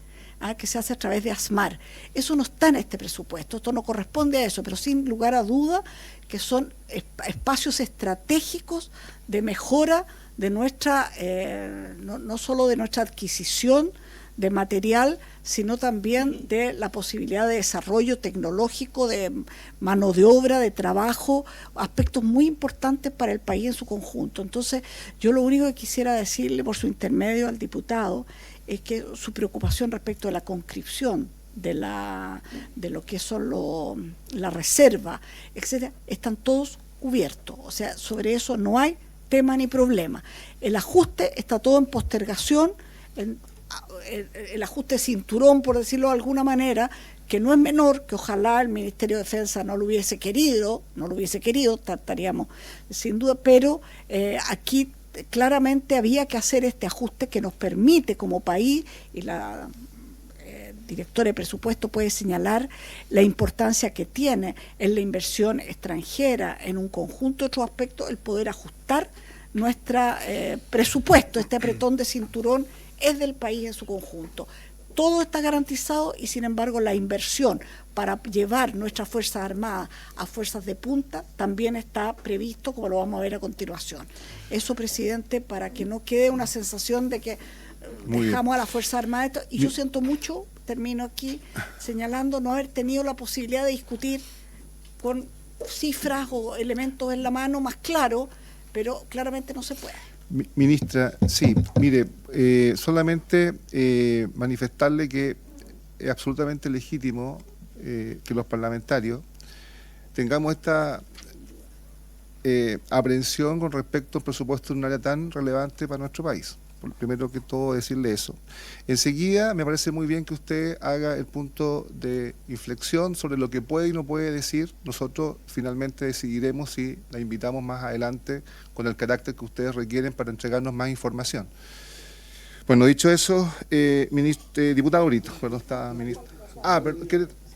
que se hace a través de ASMAR. Eso no está en este presupuesto, esto no corresponde a eso, pero sin lugar a duda que son espacios estratégicos de mejora de nuestra, no solo de nuestra adquisición de material, sino también de la posibilidad de desarrollo tecnológico, de mano de obra, de trabajo, aspectos muy importantes para el país en su conjunto. Entonces, yo lo único que quisiera decirle por su intermedio al diputado es que su preocupación respecto de la conscripción de lo que son la reserva, etcétera, están todos cubiertos. O sea, sobre eso no hay tema ni problema. El ajuste está todo en postergación, el ajuste de cinturón, por decirlo de alguna manera, que no es menor, que ojalá el Ministerio de Defensa no lo hubiese querido, estaríamos sin duda, pero aquí claramente había que hacer este ajuste que nos permite como país, y la directora de presupuesto puede señalar la importancia que tiene en la inversión extranjera, en un conjunto de otros aspectos, el poder ajustar nuestro presupuesto. Este apretón de cinturón es del país en su conjunto. Todo está garantizado y, sin embargo, la inversión para llevar nuestras Fuerzas Armadas a fuerzas de punta también está previsto, como lo vamos a ver a continuación. Eso, presidente, para que no quede una sensación de que dejamos a las Fuerzas Armadas. Y yo siento mucho, termino aquí señalando, no haber tenido la posibilidad de discutir con cifras o elementos en la mano más claros, pero claramente no se puede. Ministra, sí, mire, solamente manifestarle que es absolutamente legítimo que los parlamentarios tengamos esta aprehensión con respecto al presupuesto de un área tan relevante para nuestro país. Primero que todo, decirle eso. Enseguida, me parece muy bien que usted haga el punto de inflexión sobre lo que puede y no puede decir. Nosotros finalmente decidiremos si la invitamos más adelante con el carácter que ustedes requieren para entregarnos más información. Bueno, dicho eso, diputado Brito, perdón, está ministro.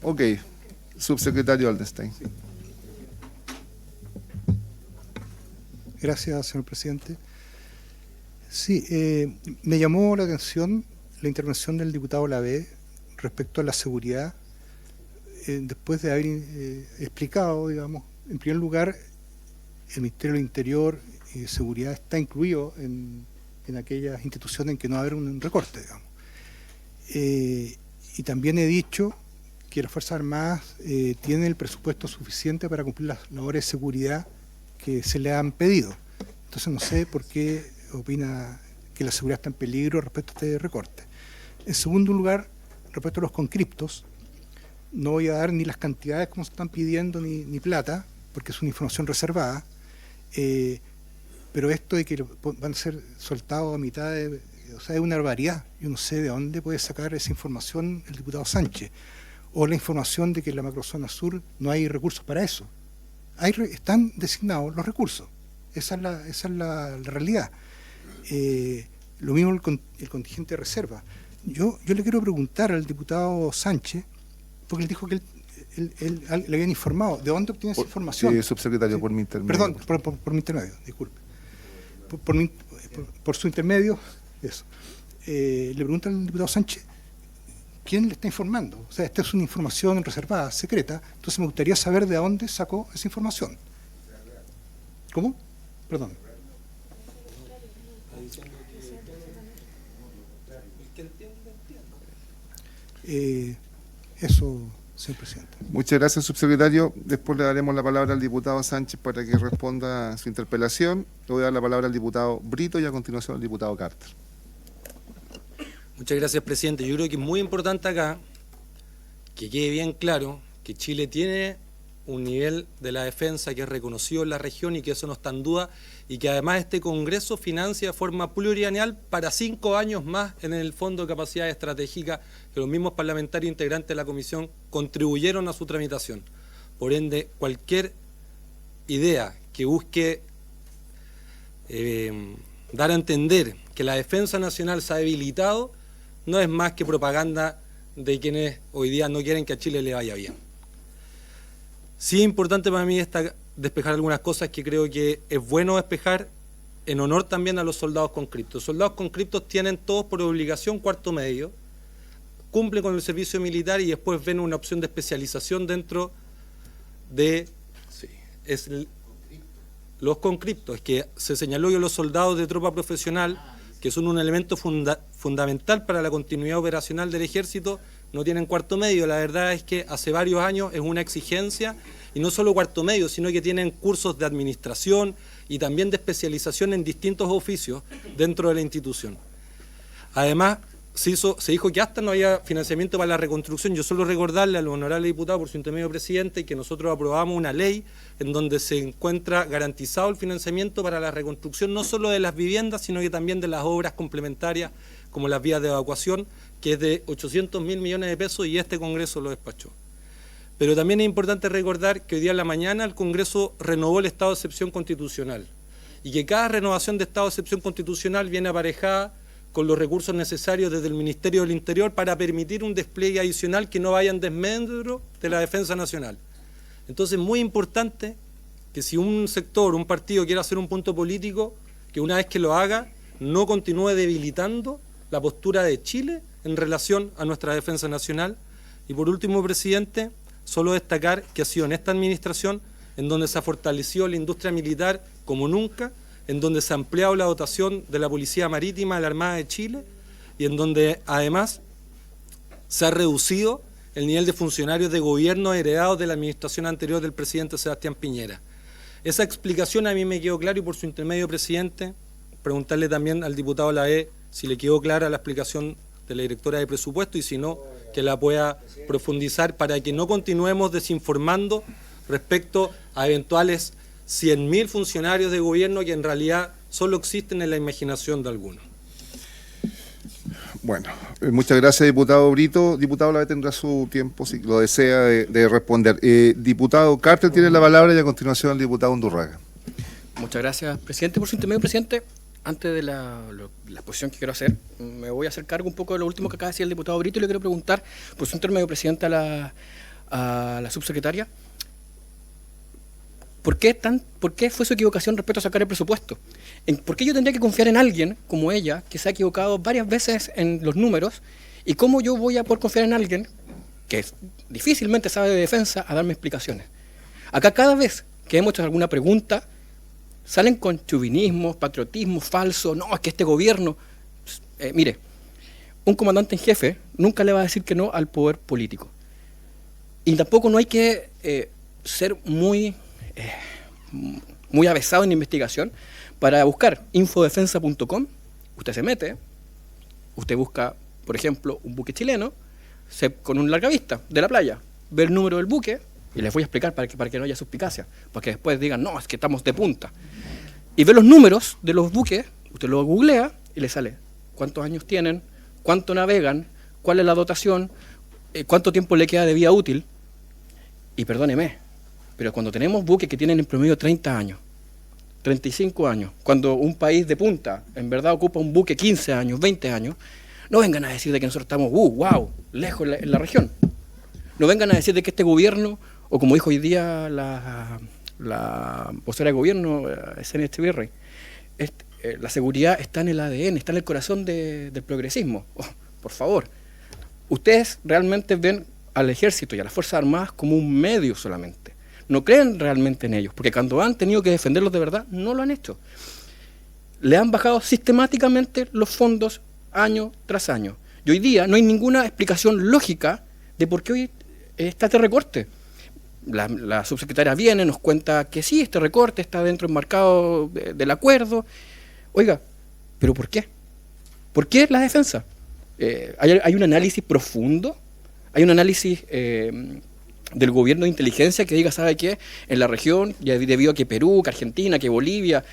Ok, subsecretario Aldenstein. Gracias, señor presidente. Sí, me llamó la atención la intervención del diputado Lavé respecto a la seguridad, después de haber explicado, digamos, en primer lugar, el Ministerio del Interior y de Seguridad está incluido en aquellas instituciones en que no va a haber un recorte, digamos. Y también he dicho que las Fuerzas Armadas tienen el presupuesto suficiente para cumplir las labores de seguridad que se le han pedido. Entonces no sé por qué opina que la seguridad está en peligro respecto a este recorte. En segundo lugar, respecto a los conscriptos, no voy a dar ni las cantidades como se están pidiendo ni plata, porque es una información reservada, pero esto de que van a ser soltados a mitad o sea, es una barbaridad. Yo no sé de dónde puede sacar esa información el diputado Sánchez, o la información de que en la macrozona sur no hay recursos para eso. Están designados los recursos, esa es la realidad. Lo mismo el contingente de reserva. Yo le quiero preguntar al diputado Sánchez, porque él dijo que él le habían informado. ¿De dónde obtiene esa información? Sí, subsecretario, por mi intermedio. Perdón, por mi intermedio, disculpe. Por su intermedio, eso. Le pregunta al diputado Sánchez, ¿quién le está informando? O sea, esta es una información reservada, secreta, entonces me gustaría saber de dónde sacó esa información. ¿Cómo? Perdón. Eso, señor presidente. Muchas gracias, subsecretario. Después le daremos la palabra al diputado Sánchez para que responda a su interpelación. Le voy a dar la palabra al diputado Brito y a continuación al diputado Carter. Muchas gracias, presidente. Yo creo que es muy importante acá que quede bien claro que Chile tiene un nivel de la defensa que es reconocido en la región y que eso no está en duda, y que además este Congreso financia de forma plurianual para 5 años más en el Fondo de Capacidades Estratégicas, que los mismos parlamentarios integrantes de la Comisión contribuyeron a su tramitación. Por ende, cualquier idea que busque dar a entender que la defensa nacional se ha debilitado no es más que propaganda de quienes hoy día no quieren que a Chile le vaya bien. Sí es importante para mí despejar algunas cosas que creo que es bueno despejar en honor también a los soldados conscriptos. Los soldados conscriptos tienen todos por obligación cuarto medio, cumplen con el servicio militar y después ven una opción de especialización dentro de los conscriptos. Es que se señaló que los soldados de tropa profesional que son un elemento fundamental para la continuidad operacional del Ejército, no tienen cuarto medio. La verdad es que hace varios años es una exigencia, y no solo cuarto medio, sino que tienen cursos de administración y también de especialización en distintos oficios dentro de la institución. Además, se dijo que hasta no había financiamiento para la reconstrucción. Yo solo recordarle al honorable diputado, por su intermedio presidente, que nosotros aprobamos una ley en donde se encuentra garantizado el financiamiento para la reconstrucción no solo de las viviendas, sino que también de las obras complementarias como las vías de evacuación, que es de 800.000 millones de pesos, y este Congreso lo despachó. Pero también es importante recordar que hoy día en la mañana el Congreso renovó el estado de excepción constitucional, y que cada renovación de estado de excepción constitucional viene aparejada con los recursos necesarios desde el Ministerio del Interior para permitir un despliegue adicional que no vaya en desmedro de la defensa nacional. Entonces, muy importante que si un sector, un partido quiere hacer un punto político, que una vez que lo haga, no continúe debilitando la postura de Chile en relación a nuestra defensa nacional. Y por último, presidente, solo destacar que ha sido en esta administración en donde se ha fortalecido la industria militar como nunca, en donde se ha ampliado la dotación de la Policía Marítima de la Armada de Chile, y en donde además se ha reducido el nivel de funcionarios de gobierno heredados de la administración anterior del presidente Sebastián Piñera. Esa explicación a mí me quedó claro, y por su intermedio, presidente, preguntarle también al diputado Lae si le quedó clara la explicación de la directora de presupuesto, y si no, que la pueda profundizar para que no continuemos desinformando respecto a eventuales 100.000 funcionarios de gobierno que en realidad solo existen en la imaginación de algunos. Bueno, muchas gracias, diputado Brito. Diputado Lae tendrá su tiempo, si lo desea, de responder. Diputado Carter tiene la palabra, y a continuación el diputado Undurraga. Muchas gracias, presidente. Por su intermedio, presidente, antes de la exposición que quiero hacer, me voy a hacer cargo un poco de lo último que acaba de decir el diputado Brito, y le quiero preguntar, por su intermedio, presidente, a la subsecretaria, ¿por qué fue su equivocación respecto a sacar el presupuesto? ¿Por qué yo tendría que confiar en alguien como ella, que se ha equivocado varias veces en los números? ¿Y cómo yo voy a poder confiar en alguien que difícilmente sabe de defensa a darme explicaciones? Acá cada vez que hemos hecho alguna pregunta, salen con chauvinismo, patriotismo falso. No, es que este gobierno... mire, un comandante en jefe nunca le va a decir que no al poder político. Y tampoco no hay que ser muy avesado en investigación para buscar infodefensa.com. Usted se mete, usted busca, por ejemplo, un buque chileno con un largavista de la playa, ve el número del buque, y les voy a explicar para que no haya suspicacia, para que después digan, no, es que estamos de punta. Y ve los números de los buques, usted lo googlea y le sale cuántos años tienen, cuánto navegan, cuál es la dotación, cuánto tiempo le queda de vida útil. Y perdóneme, pero cuando tenemos buques que tienen en promedio 30 años, 35 años, cuando un país de punta en verdad ocupa un buque 15 años, 20 años, no vengan a decir de que nosotros estamos, wow, lejos en la región. No vengan a decir de que este gobierno, o como dijo hoy día la vocera de gobierno, Sene Echeverri, la seguridad está en el ADN, está en el corazón del progresismo. Oh, por favor, ustedes realmente ven al ejército y a las Fuerzas Armadas como un medio solamente. No creen realmente en ellos, porque cuando han tenido que defenderlos de verdad, no lo han hecho. Le han bajado sistemáticamente los fondos año tras año. Y hoy día no hay ninguna explicación lógica de por qué hoy está este recorte. La subsecretaria viene, nos cuenta que sí, este recorte está dentro enmarcado del acuerdo. Oiga, ¿pero por qué? ¿Por qué la defensa? ¿Hay un análisis profundo? ¿Hay un análisis del gobierno de inteligencia que diga, ¿sabe qué? En la región, ya debido a que Perú, que Argentina, que Bolivia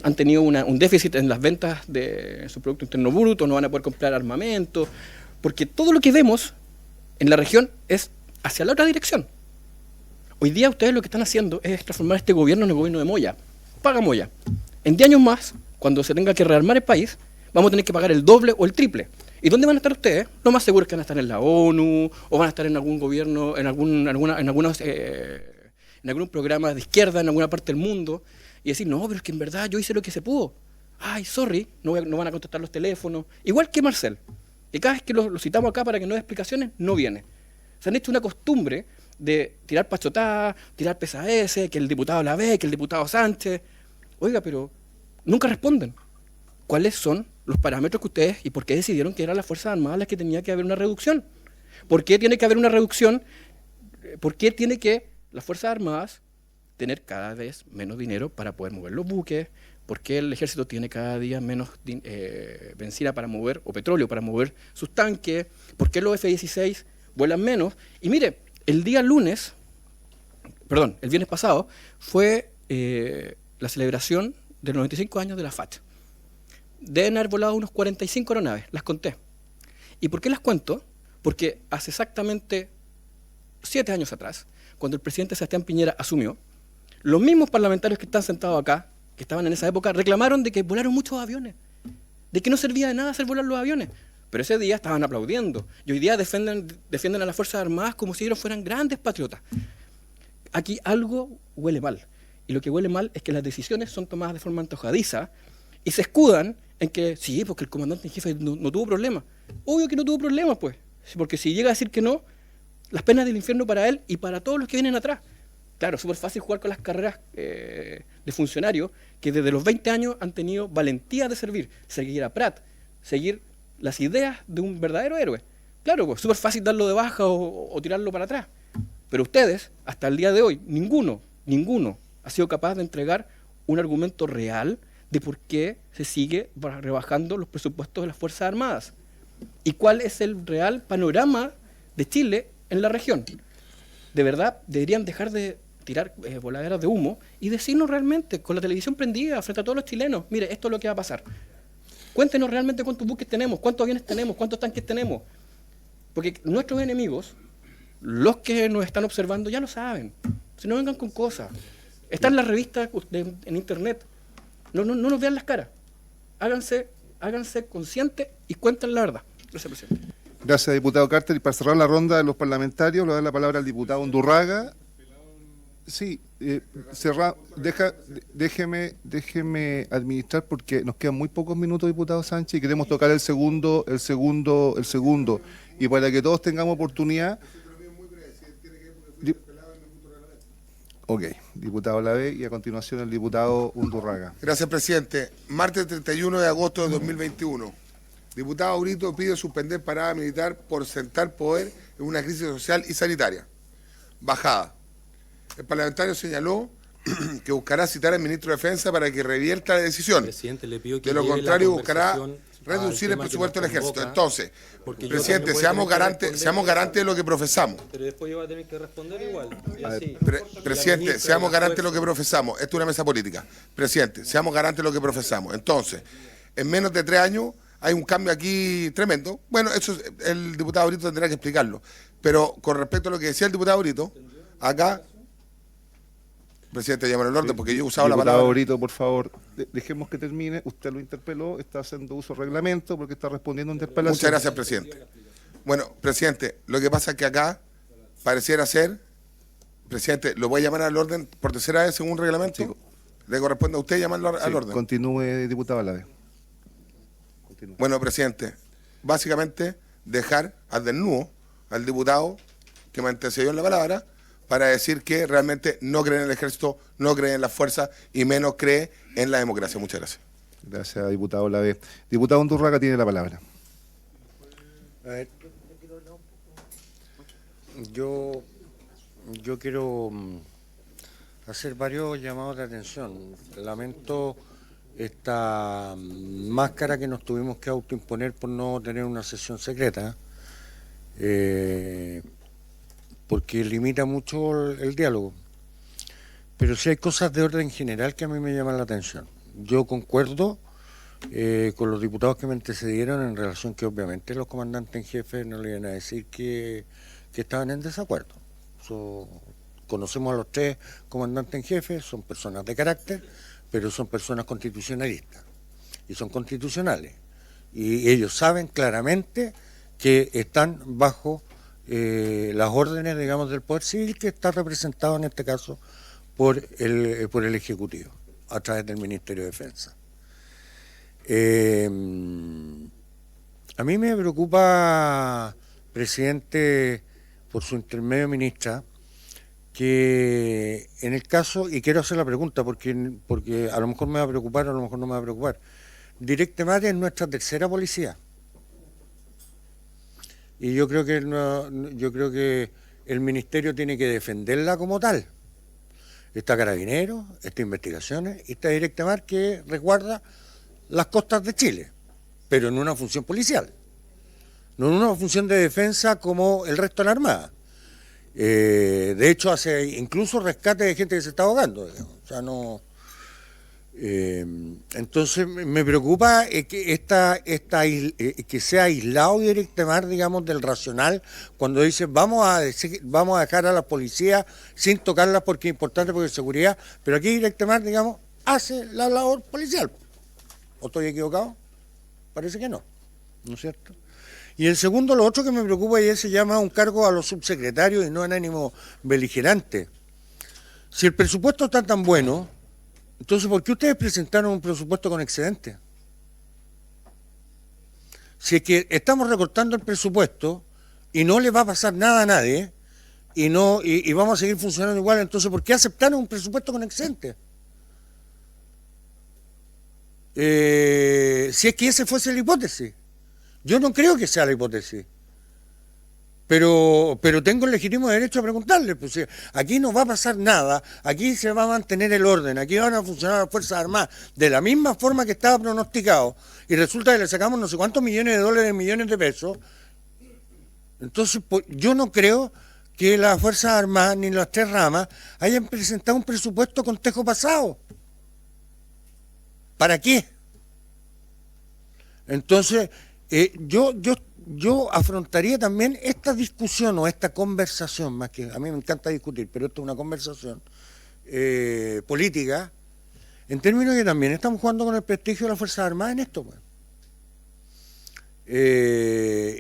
han tenido un déficit en las ventas de su Producto Interno Bruto, no van a poder comprar armamento, porque todo lo que vemos en la región es hacia la otra dirección. Hoy día ustedes lo que están haciendo es transformar este gobierno en el gobierno de Moya. Paga Moya. En 10 años más, cuando se tenga que rearmar el país, vamos a tener que pagar el doble o el triple. ¿Y dónde van a estar ustedes? Lo más seguro es que van a estar en la ONU, o van a estar en algún gobierno, en algún programa de izquierda en alguna parte del mundo, y decir, no, pero es que en verdad yo hice lo que se pudo. Ay, sorry, no van a contestar los teléfonos. Igual que Marcel, que cada vez que lo citamos acá para que nos dé explicaciones, no viene. Se han hecho una costumbre de tirar pachotadas, tirar pesadez, que el diputado Lae, que el diputado Sánchez. Oiga, pero nunca responden. ¿Cuáles son los parámetros que ustedes y por qué decidieron que eran las Fuerzas Armadas las que tenía que haber una reducción. ¿Por qué tiene que haber una reducción? ¿Por qué tiene que las Fuerzas Armadas tener cada vez menos dinero para poder mover los buques? ¿Por qué el ejército tiene cada día menos benzina para mover, o petróleo para mover sus tanques? ¿Por qué los F-16 vuelan menos? Y mire, el viernes pasado fue la celebración de los 95 años de la FACH. Deben haber volado unos 45 aeronaves, las conté. ¿Y por qué las cuento? Porque hace exactamente 7 años atrás, cuando el presidente Sebastián Piñera asumió, los mismos parlamentarios que están sentados acá, que estaban en esa época, reclamaron de que volaron muchos aviones, de que no servía de nada hacer volar los aviones. Pero ese día estaban aplaudiendo, y hoy día defienden a las Fuerzas Armadas como si ellos fueran grandes patriotas. Aquí algo huele mal, y lo que huele mal es que las decisiones son tomadas de forma antojadiza, y se escudan en que, sí, porque el comandante en jefe no tuvo problemas. Obvio que no tuvo problemas, pues, porque si llega a decir que no, las penas del infierno para él y para todos los que vienen atrás. Claro, súper fácil jugar con las carreras de funcionarios que desde los 20 años han tenido valentía de servir, seguir a Prat, seguir las ideas de un verdadero héroe. Claro, pues súper fácil darlo de baja o tirarlo para atrás. Pero ustedes, hasta el día de hoy, ninguno ha sido capaz de entregar un argumento real de por qué se sigue rebajando los presupuestos de las Fuerzas Armadas y cuál es el real panorama de Chile en la región. De verdad, deberían dejar de tirar voladeras de humo y decirnos realmente, con la televisión prendida, frente a todos los chilenos, mire, esto es lo que va a pasar. Cuéntenos realmente cuántos buques tenemos, cuántos aviones tenemos, cuántos tanques tenemos. Porque nuestros enemigos, los que nos están observando, ya lo saben. Si no vengan con cosas. Está en las revistas en internet. No nos vean las caras. Háganse conscientes y cuenten la verdad. Gracias, presidente. Gracias, diputado Carter. Y para cerrar la ronda de los parlamentarios, le doy la palabra al diputado Undurraga. Sí, déjeme administrar porque nos quedan muy pocos minutos, diputado Sánchez, y queremos tocar el segundo. Y para que todos tengamos oportunidad... Ok, diputado Lavé, y a continuación el diputado Undurraga. Gracias, presidente. Martes 31 de agosto de 2021. Diputado Brito pide suspender parada militar por sentar poder en una crisis social y sanitaria. Bajada. El parlamentario señaló que buscará citar al ministro de Defensa para que revierta la decisión. Presidente, le pido que de lo contrario, buscará reducir el presupuesto del ejército. Entonces, presidente, seamos garantes de lo que profesamos. Pero después yo voy a tener que responder igual. Presidente, seamos garantes de lo que profesamos. Esto es una mesa política. Presidente, seamos garantes de lo que profesamos. Entonces, en menos de 3 años hay un cambio aquí tremendo. Bueno, eso el diputado Brito tendrá que explicarlo. Pero con respecto a lo que decía el diputado Brito, acá... Presidente, llámalo al orden porque yo he usado la palabra. Diputado Brito, por favor, dejemos que termine. Usted lo interpeló, está haciendo uso del reglamento porque está respondiendo a interpelación. Muchas gracias, presidente. Bueno, presidente, lo que pasa es que acá pareciera ser, presidente, ¿lo voy a llamar al orden por tercera vez según reglamento? Sí. ¿Le corresponde a usted llamarlo al orden? Continúe, diputado Lave. Bueno, presidente, básicamente dejar al desnudo al diputado que me antecedió en la palabra para decir que realmente no cree en el ejército, no cree en las fuerzas y menos cree en la democracia. Muchas gracias. Gracias, diputado Lavé. Diputado Undurraga tiene la palabra. A ver, yo quiero hacer varios llamados de atención. Lamento esta máscara que nos tuvimos que autoimponer por no tener una sesión secreta. Porque limita mucho el diálogo. Pero sí hay cosas de orden general que a mí me llaman la atención. Yo concuerdo con los diputados que me antecedieron en relación que obviamente los comandantes en jefe no le iban a decir que estaban en desacuerdo. Conocemos a los 3 comandantes en jefe, son personas de carácter, pero son personas constitucionalistas y son constitucionales. Y ellos saben claramente que están bajo las órdenes, digamos, del Poder Civil, que está representado en este caso por el Ejecutivo, a través del Ministerio de Defensa. A mí me preocupa, presidente, por su intermedio, ministra, que en el caso, y quiero hacer la pregunta porque a lo mejor me va a preocupar, a lo mejor no me va a preocupar, Directemar es nuestra tercera policía. Y yo creo que el Ministerio tiene que defenderla como tal. Está Carabineros, está Investigaciones y está Directemar, que resguarda las costas de Chile, pero en una función policial, no en una función de defensa como el resto de la Armada. De hecho, hace incluso rescate de gente que se está ahogando, digamos. O sea, no. Entonces me preocupa que sea aislado Directemar, digamos, del racional, cuando dice vamos a dejar a la policía sin tocarlas porque es importante, porque es seguridad, pero aquí Directemar, digamos, hace la labor policial. ¿O estoy equivocado? Parece que no, ¿no es cierto? Y el segundo, lo otro que me preocupa, y se llama un cargo a los subsecretarios y no en ánimo beligerante. Si el presupuesto está tan bueno, entonces, ¿por qué ustedes presentaron un presupuesto con excedente? Si es que estamos recortando el presupuesto y no le va a pasar nada a nadie y vamos a seguir funcionando igual, entonces, ¿por qué aceptaron un presupuesto con excedente? Si es que esa fuese la hipótesis. Yo no creo que sea la hipótesis. Pero tengo el legítimo derecho a preguntarle, pues aquí no va a pasar nada, aquí se va a mantener el orden, aquí van a funcionar las Fuerzas Armadas de la misma forma que estaba pronosticado, y resulta que le sacamos no sé cuántos millones de dólares, millones de pesos. Entonces, pues, yo no creo que las Fuerzas Armadas ni las tres ramas hayan presentado un presupuesto con tejo pasado. ¿Para qué? Entonces, yo afrontaría también esta discusión o esta conversación, más que a mí me encanta discutir, pero esto es una conversación política, en términos de que también estamos jugando con el prestigio de las Fuerzas Armadas en esto. Pues.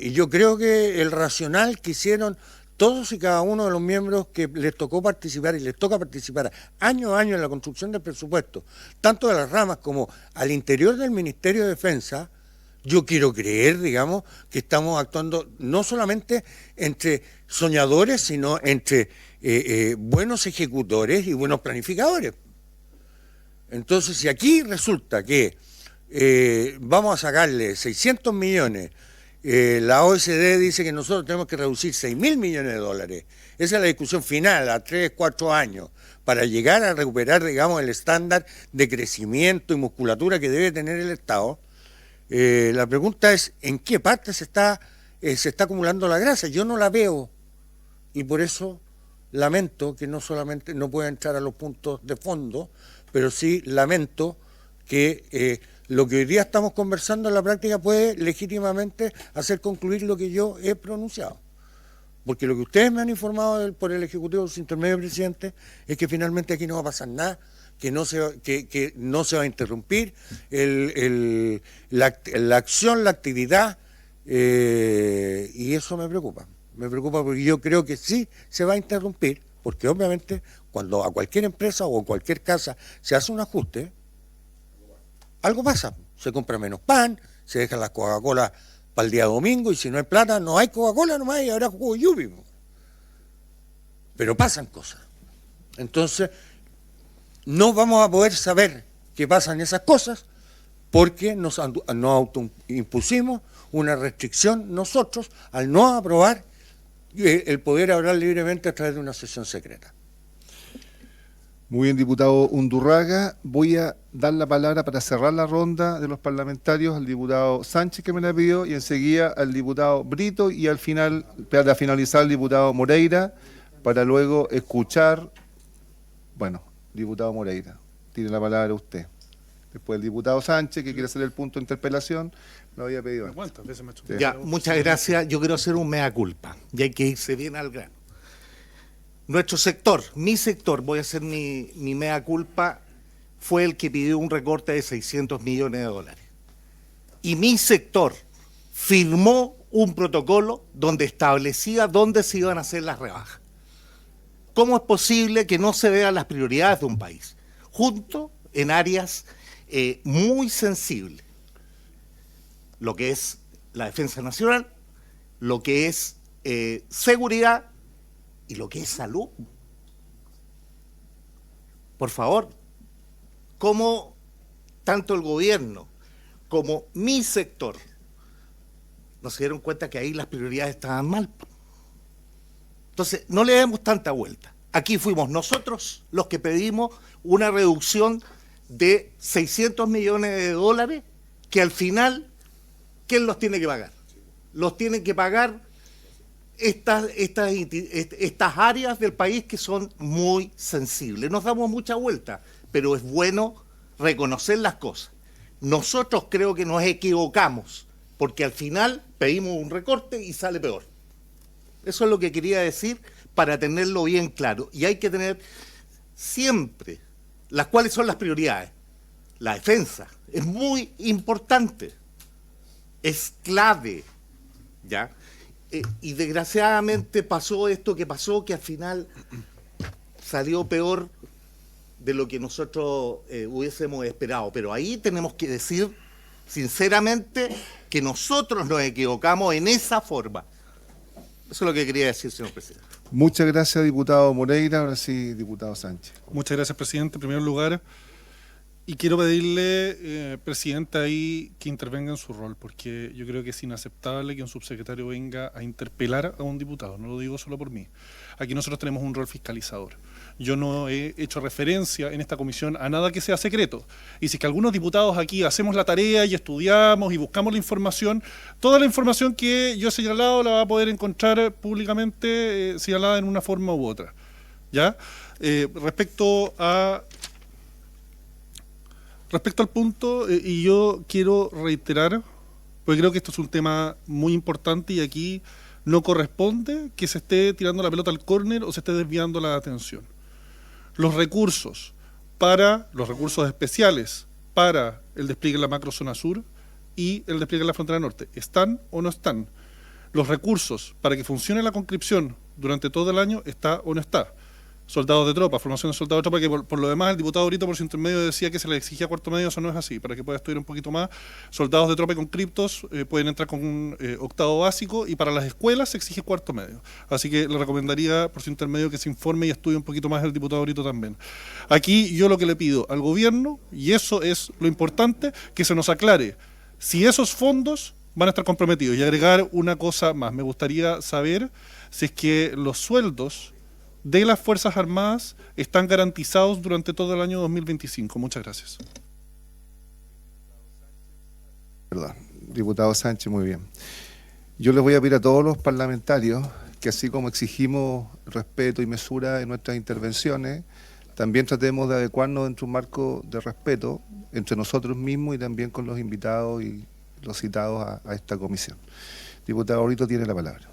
Y yo creo que el racional que hicieron todos y cada uno de los miembros que les tocó participar y les toca participar año a año en la construcción del presupuesto, tanto de las ramas como al interior del Ministerio de Defensa, yo quiero creer, digamos, que estamos actuando no solamente entre soñadores, sino entre buenos ejecutores y buenos planificadores. Entonces, si aquí resulta que vamos a sacarle 600 millones, la OECD dice que nosotros tenemos que reducir 6.000 millones de dólares. Esa es la discusión final a 3, 4 años, para llegar a recuperar, digamos, el estándar de crecimiento y musculatura que debe tener el Estado. La pregunta es, ¿en qué parte se está acumulando la grasa? Yo no la veo, y por eso lamento que no solamente no pueda entrar a los puntos de fondo, pero sí lamento que lo que hoy día estamos conversando en la práctica puede legítimamente hacer concluir lo que yo he pronunciado. Porque lo que ustedes me han informado por el Ejecutivo, su intermedio presidente, es que finalmente aquí no va a pasar nada, que no se va a interrumpir la acción, la actividad, y eso me preocupa. Me preocupa porque yo creo que sí se va a interrumpir, porque obviamente cuando a cualquier empresa o a cualquier casa se hace un ajuste, algo pasa. Se compra menos pan, se dejan las Coca-Cola para el día domingo, y si no hay plata, no hay Coca-Cola nomás, y habrá jugo Yupi. Pero pasan cosas. Entonces, no vamos a poder saber qué pasan esas cosas porque nos autoimpusimos una restricción nosotros al no aprobar el poder hablar libremente a través de una sesión secreta. Muy bien, diputado Undurraga. Voy a dar la palabra para cerrar la ronda de los parlamentarios al diputado Sánchez, que me la pidió, y enseguida al diputado Brito, y al final, para finalizar, al diputado Moreira, para luego escuchar. Bueno, diputado Moreira, tiene la palabra usted. Después el diputado Sánchez, que quiere hacer el punto de interpelación, lo había pedido antes. ¿Cuántas veces me ha hecho? Ya, muchas gracias. Yo quiero hacer un mea culpa, y hay que irse bien al grano. Nuestro sector, mi sector, voy a hacer mi mea culpa, fue el que pidió un recorte de 600 millones de dólares. Y mi sector firmó un protocolo donde establecía dónde se iban a hacer las rebajas. ¿Cómo es posible que no se vean las prioridades de un país? Junto en áreas muy sensibles. Lo que es la defensa nacional, lo que es seguridad y lo que es salud. Por favor, ¿cómo tanto el gobierno como mi sector, no se dieron cuenta que ahí las prioridades estaban mal. Entonces, no le demos tanta vuelta. Aquí fuimos nosotros los que pedimos una reducción de 600 millones de dólares que al final, ¿quién los tiene que pagar? Los tienen que pagar estas áreas del país que son muy sensibles. Nos damos mucha vuelta, pero es bueno reconocer las cosas. Nosotros creo que nos equivocamos, porque al final pedimos un recorte y sale peor. Eso es lo que quería decir para tenerlo bien claro. Y hay que tener siempre cuáles son las prioridades. La defensa es muy importante, es clave, ¿ya? Y desgraciadamente pasó esto que pasó, que al final salió peor de lo que nosotros hubiésemos esperado. Pero ahí tenemos que decir sinceramente que nosotros nos equivocamos en esa forma. Eso es lo que quería decir, señor presidente. Muchas gracias, diputado Moreira. Ahora sí, diputado Sánchez. Muchas gracias, presidente. En primer lugar, y quiero pedirle, presidente, ahí que intervenga en su rol, porque yo creo que es inaceptable que un subsecretario venga a interpelar a un diputado. No lo digo solo por mí. Aquí nosotros tenemos un rol fiscalizador. Yo no he hecho referencia en esta comisión a nada que sea secreto. Y si es que algunos diputados aquí hacemos la tarea y estudiamos y buscamos la información, toda la información que yo he señalado la va a poder encontrar públicamente señalada en una forma u otra. ¿Ya? Respecto al punto, y yo quiero reiterar, porque creo que esto es un tema muy importante y aquí no corresponde que se esté tirando la pelota al córner o se esté desviando la atención. Los recursos especiales para el despliegue en la macrozona sur y el despliegue en la frontera norte, ¿están o no están? Los recursos para que funcione la conscripción durante todo el año, ¿está o no está? Soldados de tropa, formación de soldados de tropa, que por lo demás el diputado Brito por su intermedio decía que se le exigía cuarto medio, eso no es así, para que pueda estudiar un poquito más. Soldados de tropa y conscriptos pueden entrar con un octavo básico y para las escuelas se exige cuarto medio. Así que le recomendaría por su intermedio que se informe y estudie un poquito más el diputado Brito también. Aquí yo lo que le pido al gobierno, y eso es lo importante, que se nos aclare si esos fondos van a estar comprometidos. Y agregar una cosa más, me gustaría saber si es que los sueldos de las Fuerzas Armadas están garantizados durante todo el año 2025. Muchas gracias. Perdón, diputado Sánchez, muy bien. Yo les voy a pedir a todos los parlamentarios que así como exigimos respeto y mesura en nuestras intervenciones, también tratemos de adecuarnos dentro de un marco de respeto entre nosotros mismos y también con los invitados y los citados a esta comisión. Diputado Brito tiene la palabra.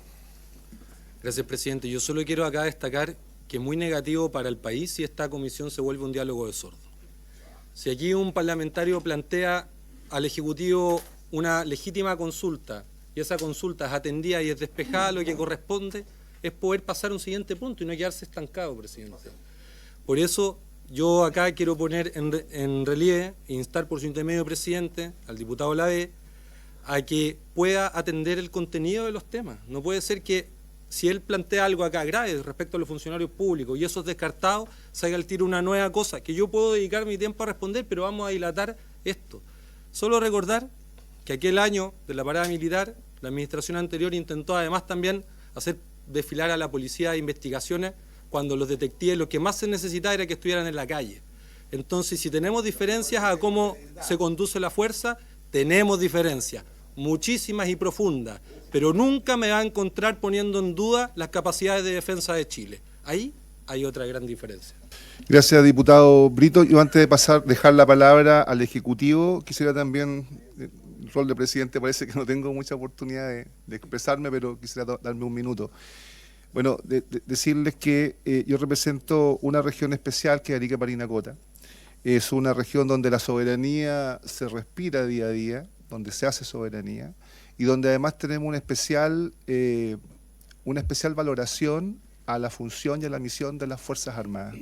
Gracias, presidente. Yo solo quiero acá destacar que es muy negativo para el país si esta comisión se vuelve un diálogo de sordos. Si aquí un parlamentario plantea al Ejecutivo una legítima consulta y esa consulta es atendida y es despejada, lo que corresponde es poder pasar a un siguiente punto y no quedarse estancado, presidente. Por eso yo acá quiero poner en relieve e instar por su intermedio, presidente, al diputado Lavé a que pueda atender el contenido de los temas. No puede ser que si él plantea algo acá grave respecto a los funcionarios públicos y eso es descartado, salga al tiro una nueva cosa, que yo puedo dedicar mi tiempo a responder, pero vamos a dilatar esto. Solo recordar que aquel año de la parada militar, la administración anterior intentó además también hacer desfilar a la policía de investigaciones cuando los detectives lo que más se necesitaba era que estuvieran en la calle. Entonces, si tenemos diferencias a cómo se conduce la fuerza, tenemos diferencias, muchísimas y profundas, pero nunca me va a encontrar poniendo en duda las capacidades de defensa de Chile. Ahí hay otra gran diferencia. Gracias, diputado Brito. Yo antes de dejar la palabra al Ejecutivo, quisiera también, el rol de presidente parece que no tengo mucha oportunidad de expresarme, pero quisiera darme un minuto. Bueno, decirles que yo represento una región especial que es Arica Parinacota. Es una región donde la soberanía se respira día a día, donde se hace soberanía y donde además tenemos una especial valoración a la función y a la misión de las Fuerzas Armadas.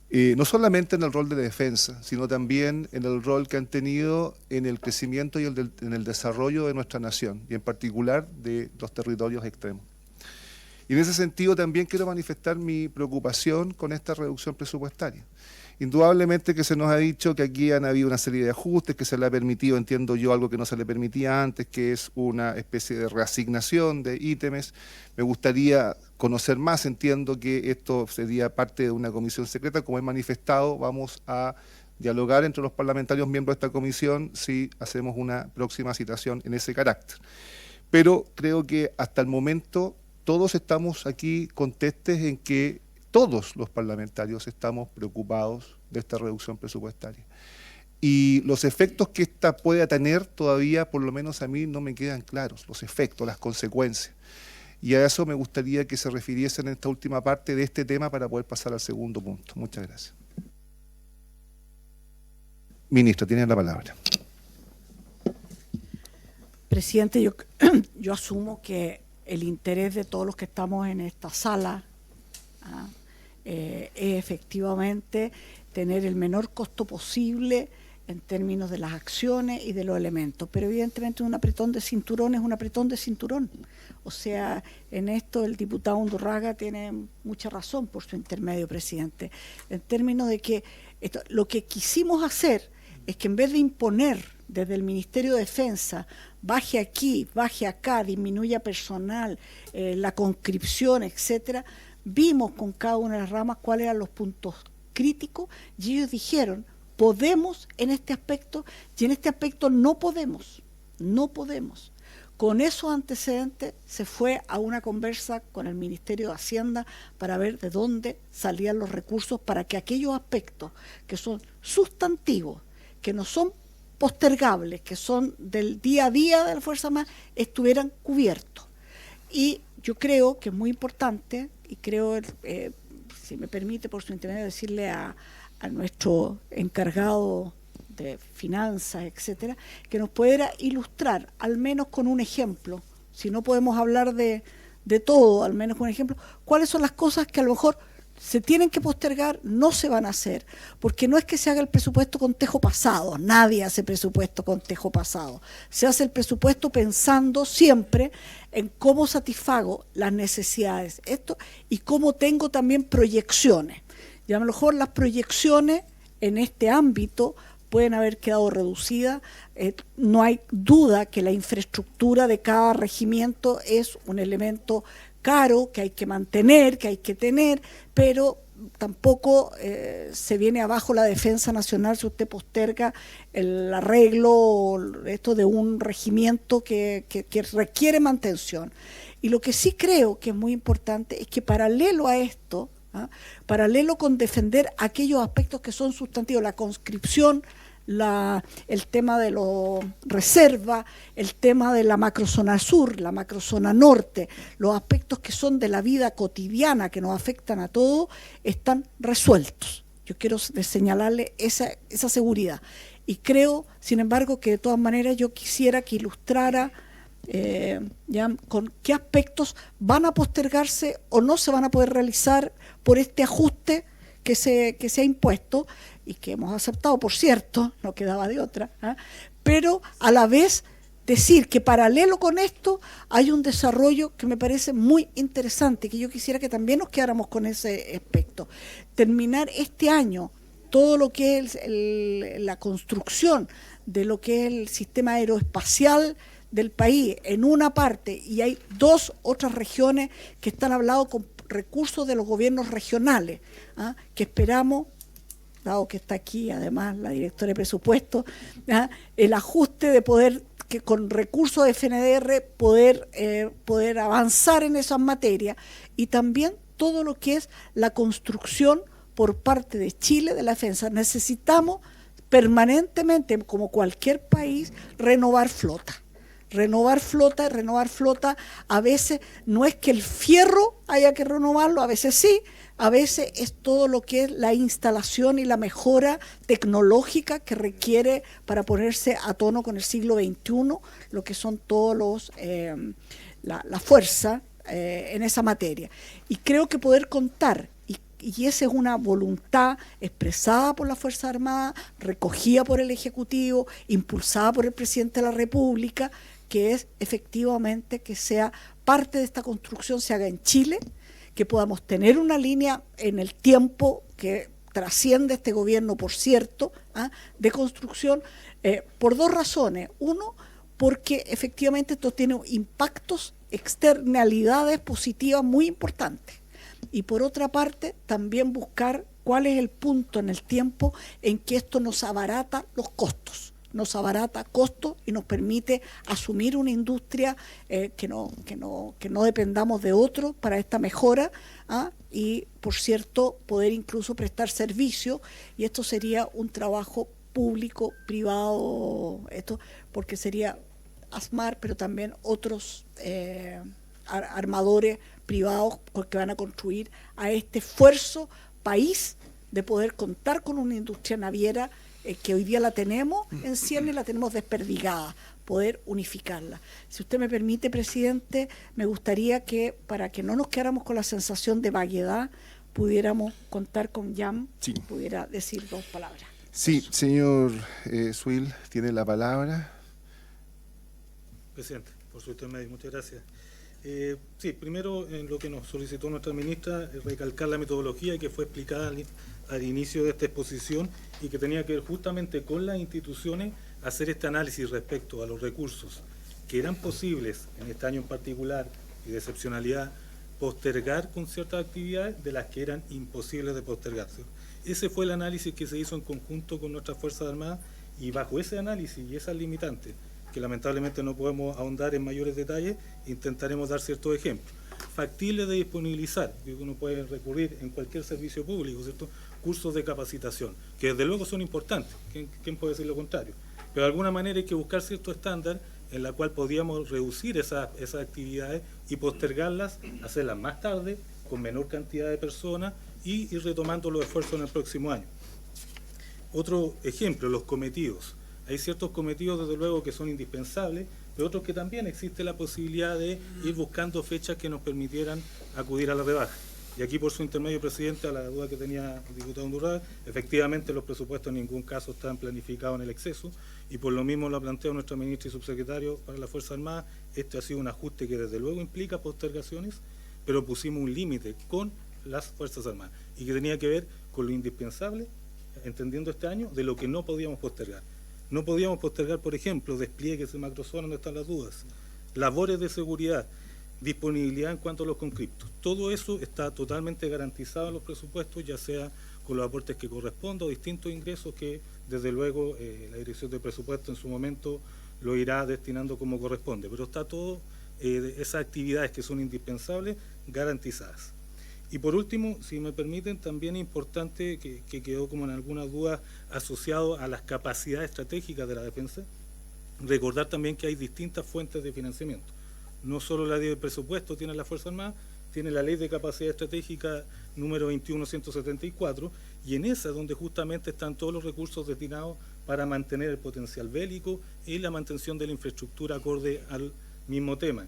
No solamente en el rol de defensa, sino también en el rol que han tenido en el crecimiento y en el desarrollo de nuestra nación, y en particular de los territorios extremos. Y en ese sentido también quiero manifestar mi preocupación con esta reducción presupuestaria. Indudablemente que se nos ha dicho que aquí han habido una serie de ajustes, que se le ha permitido, entiendo yo, algo que no se le permitía antes, que es una especie de reasignación de ítems. Me gustaría conocer más, entiendo que esto sería parte de una comisión secreta. Como he manifestado, vamos a dialogar entre los parlamentarios miembros de esta comisión si hacemos una próxima citación en ese carácter. Pero creo que hasta el momento todos estamos aquí contestes en que todos los parlamentarios estamos preocupados de esta reducción presupuestaria. Y los efectos que esta pueda tener todavía, por lo menos a mí, no me quedan claros, los efectos, las consecuencias. Y a eso me gustaría que se refiriesen en esta última parte de este tema para poder pasar al segundo punto. Muchas gracias. Ministra, tiene la palabra. Presidente, yo asumo que el interés de todos los que estamos en esta sala es efectivamente tener el menor costo posible en términos de las acciones y de los elementos, pero evidentemente un apretón de cinturón es un apretón de cinturón. O sea, en esto el diputado Undurraga tiene mucha razón por su intermedio, presidente, en términos de que lo que quisimos hacer es que en vez de imponer desde el Ministerio de Defensa, baje aquí, baje acá, disminuya personal, la conscripción, etcétera, vimos con cada una de las ramas cuáles eran los puntos críticos y ellos dijeron, podemos en este aspecto y en este aspecto no podemos. Con esos antecedentes se fue a una conversa con el Ministerio de Hacienda para ver de dónde salían los recursos para que aquellos aspectos que son sustantivos, que no son postergables, que son del día a día de la Fuerza Armada, estuvieran cubiertos. Y yo creo que es muy importante, y creo, si me permite por su intermedio, decirle a nuestro encargado de finanzas, etcétera, que nos pudiera ilustrar, al menos con un ejemplo, si no podemos hablar de todo, al menos con un ejemplo, cuáles son las cosas que a lo mejor se tienen que postergar, no se van a hacer, porque no es que se haga el presupuesto con tejo pasado, nadie hace presupuesto con tejo pasado, se hace el presupuesto pensando siempre en cómo satisfago las necesidades, y cómo tengo también proyecciones, y a lo mejor las proyecciones en este ámbito pueden haber quedado reducidas, no hay duda que la infraestructura de cada regimiento es un elemento caro, que hay que mantener, que hay que tener, pero tampoco se viene abajo la defensa nacional si usted posterga el arreglo, esto de un regimiento que requiere mantención. Y lo que sí creo que es muy importante es que paralelo a esto, paralelo con defender aquellos aspectos que son sustantivos, la conscripción, el tema de la reserva, el tema de la macrozona sur, la macrozona norte, los aspectos que son de la vida cotidiana que nos afectan a todos, están resueltos. Yo quiero señalarle esa seguridad. Y creo, sin embargo, que de todas maneras yo quisiera que ilustrara ya con qué aspectos van a postergarse o no se van a poder realizar por este ajuste que se ha impuesto y que hemos aceptado, por cierto, no quedaba de otra, pero a la vez decir que paralelo con esto hay un desarrollo que me parece muy interesante, que yo quisiera que también nos quedáramos con ese aspecto. Terminar este año todo lo que es la construcción de lo que es el sistema aeroespacial del país en una parte, y hay dos otras regiones que están hablados con recursos de los gobiernos regionales, que esperamos, dado que está aquí además la directora de presupuesto, el ajuste de poder, que con recursos de FNDR poder avanzar en esas materias, y también todo lo que es la construcción por parte de Chile de la defensa. Necesitamos permanentemente, como cualquier país, renovar flota, a veces no es que el fierro haya que renovarlo, a veces sí, a veces es todo lo que es la instalación y la mejora tecnológica que requiere para ponerse a tono con el siglo XXI, lo que son todos la fuerza en esa materia. Y creo que poder contar, y esa es una voluntad expresada por la Fuerza Armada, recogida por el Ejecutivo, impulsada por el Presidente de la República, que es efectivamente que sea parte de esta construcción, se haga en Chile, que podamos tener una línea en el tiempo que trasciende este gobierno, por cierto, de construcción, por dos razones. Uno, porque efectivamente esto tiene impactos, externalidades positivas muy importantes. Y por otra parte, también buscar cuál es el punto en el tiempo en que esto nos abarata los costos. Nos abarata costos y nos permite asumir una industria que no dependamos de otros para esta mejora, y, por cierto, poder incluso prestar servicio, y esto sería un trabajo público, privado, porque sería ASMAR, pero también otros armadores privados que van a construir a este esfuerzo país de poder contar con una industria naviera que hoy día la tenemos en ciernes y la tenemos desperdigada, poder unificarla. Si usted me permite, presidente, me gustaría que, para que no nos quedáramos con la sensación de vaguedad, pudiéramos contar con Jan, sí, pudiera decir dos palabras. Sí, señor Suil, tiene la palabra. Presidente, por su intermedio, muchas gracias. Sí, primero, en lo que nos solicitó nuestra ministra, recalcar la metodología que fue explicada al inicio de esta exposición y que tenía que ver justamente con las instituciones hacer este análisis respecto a los recursos que eran posibles en este año en particular y de excepcionalidad postergar con ciertas actividades de las que eran imposibles de postergarse. Ese fue el análisis que se hizo en conjunto con nuestras Fuerzas Armadas, y bajo ese análisis y esas limitantes, que lamentablemente no podemos ahondar en mayores detalles, intentaremos dar ciertos ejemplos. Factibles de disponibilizar, que uno puede recurrir en cualquier servicio público, ¿cierto? Cursos de capacitación, que desde luego son importantes, ¿quién puede decir lo contrario? Pero de alguna manera hay que buscar cierto estándar en la cual podíamos reducir esas actividades y postergarlas, hacerlas más tarde, con menor cantidad de personas, y ir retomando los esfuerzos en el próximo año. Otro ejemplo, los cometidos. Hay ciertos cometidos, desde luego, que son indispensables, pero otros que también existe la posibilidad de ir buscando fechas que nos permitieran acudir a la rebaja. Y aquí, por su intermedio, presidente, a la duda que tenía el diputado Undurraga, efectivamente los presupuestos en ningún caso están planificados en el exceso, y por lo mismo lo ha planteado nuestra ministra y subsecretario para la Fuerza Armada. Este ha sido un ajuste que desde luego implica postergaciones, pero pusimos un límite con las Fuerzas Armadas, y que tenía que ver con lo indispensable, entendiendo este año, de lo que no podíamos postergar. No podíamos postergar, por ejemplo, despliegues de macrozona, donde están las dudas, labores de seguridad, disponibilidad en cuanto a los conscriptos. Todo eso está totalmente garantizado en los presupuestos, ya sea con los aportes que correspondan o distintos ingresos que, desde luego, la Dirección de Presupuesto en su momento lo irá destinando como corresponde. Pero está todo, esas actividades que son indispensables, garantizadas. Y por último, si me permiten, también es importante, que quedó como en algunas dudas asociado a las capacidades estratégicas de la defensa, recordar también que hay distintas fuentes de financiamiento. No solo la ley de presupuesto tiene la Fuerza Armada, tiene la ley de capacidad estratégica número 21174, y en esa es donde justamente están todos los recursos destinados para mantener el potencial bélico y la mantención de la infraestructura acorde al mismo tema.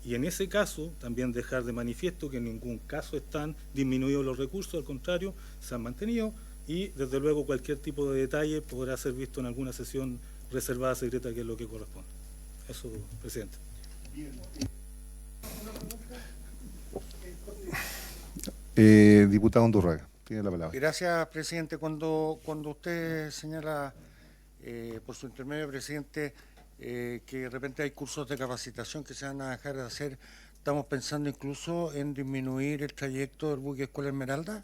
Y en ese caso, también dejar de manifiesto que en ningún caso están disminuidos los recursos, al contrario, se han mantenido, y desde luego cualquier tipo de detalle podrá ser visto en alguna sesión reservada secreta, que es lo que corresponde. Eso, presidente. Diputado Undurraga, tiene la palabra. Gracias, presidente. Cuando usted señala, por su intermedio, presidente, que de repente hay cursos de capacitación que se van a dejar de hacer, ¿estamos pensando incluso en disminuir el trayecto del buque Escuela Esmeralda?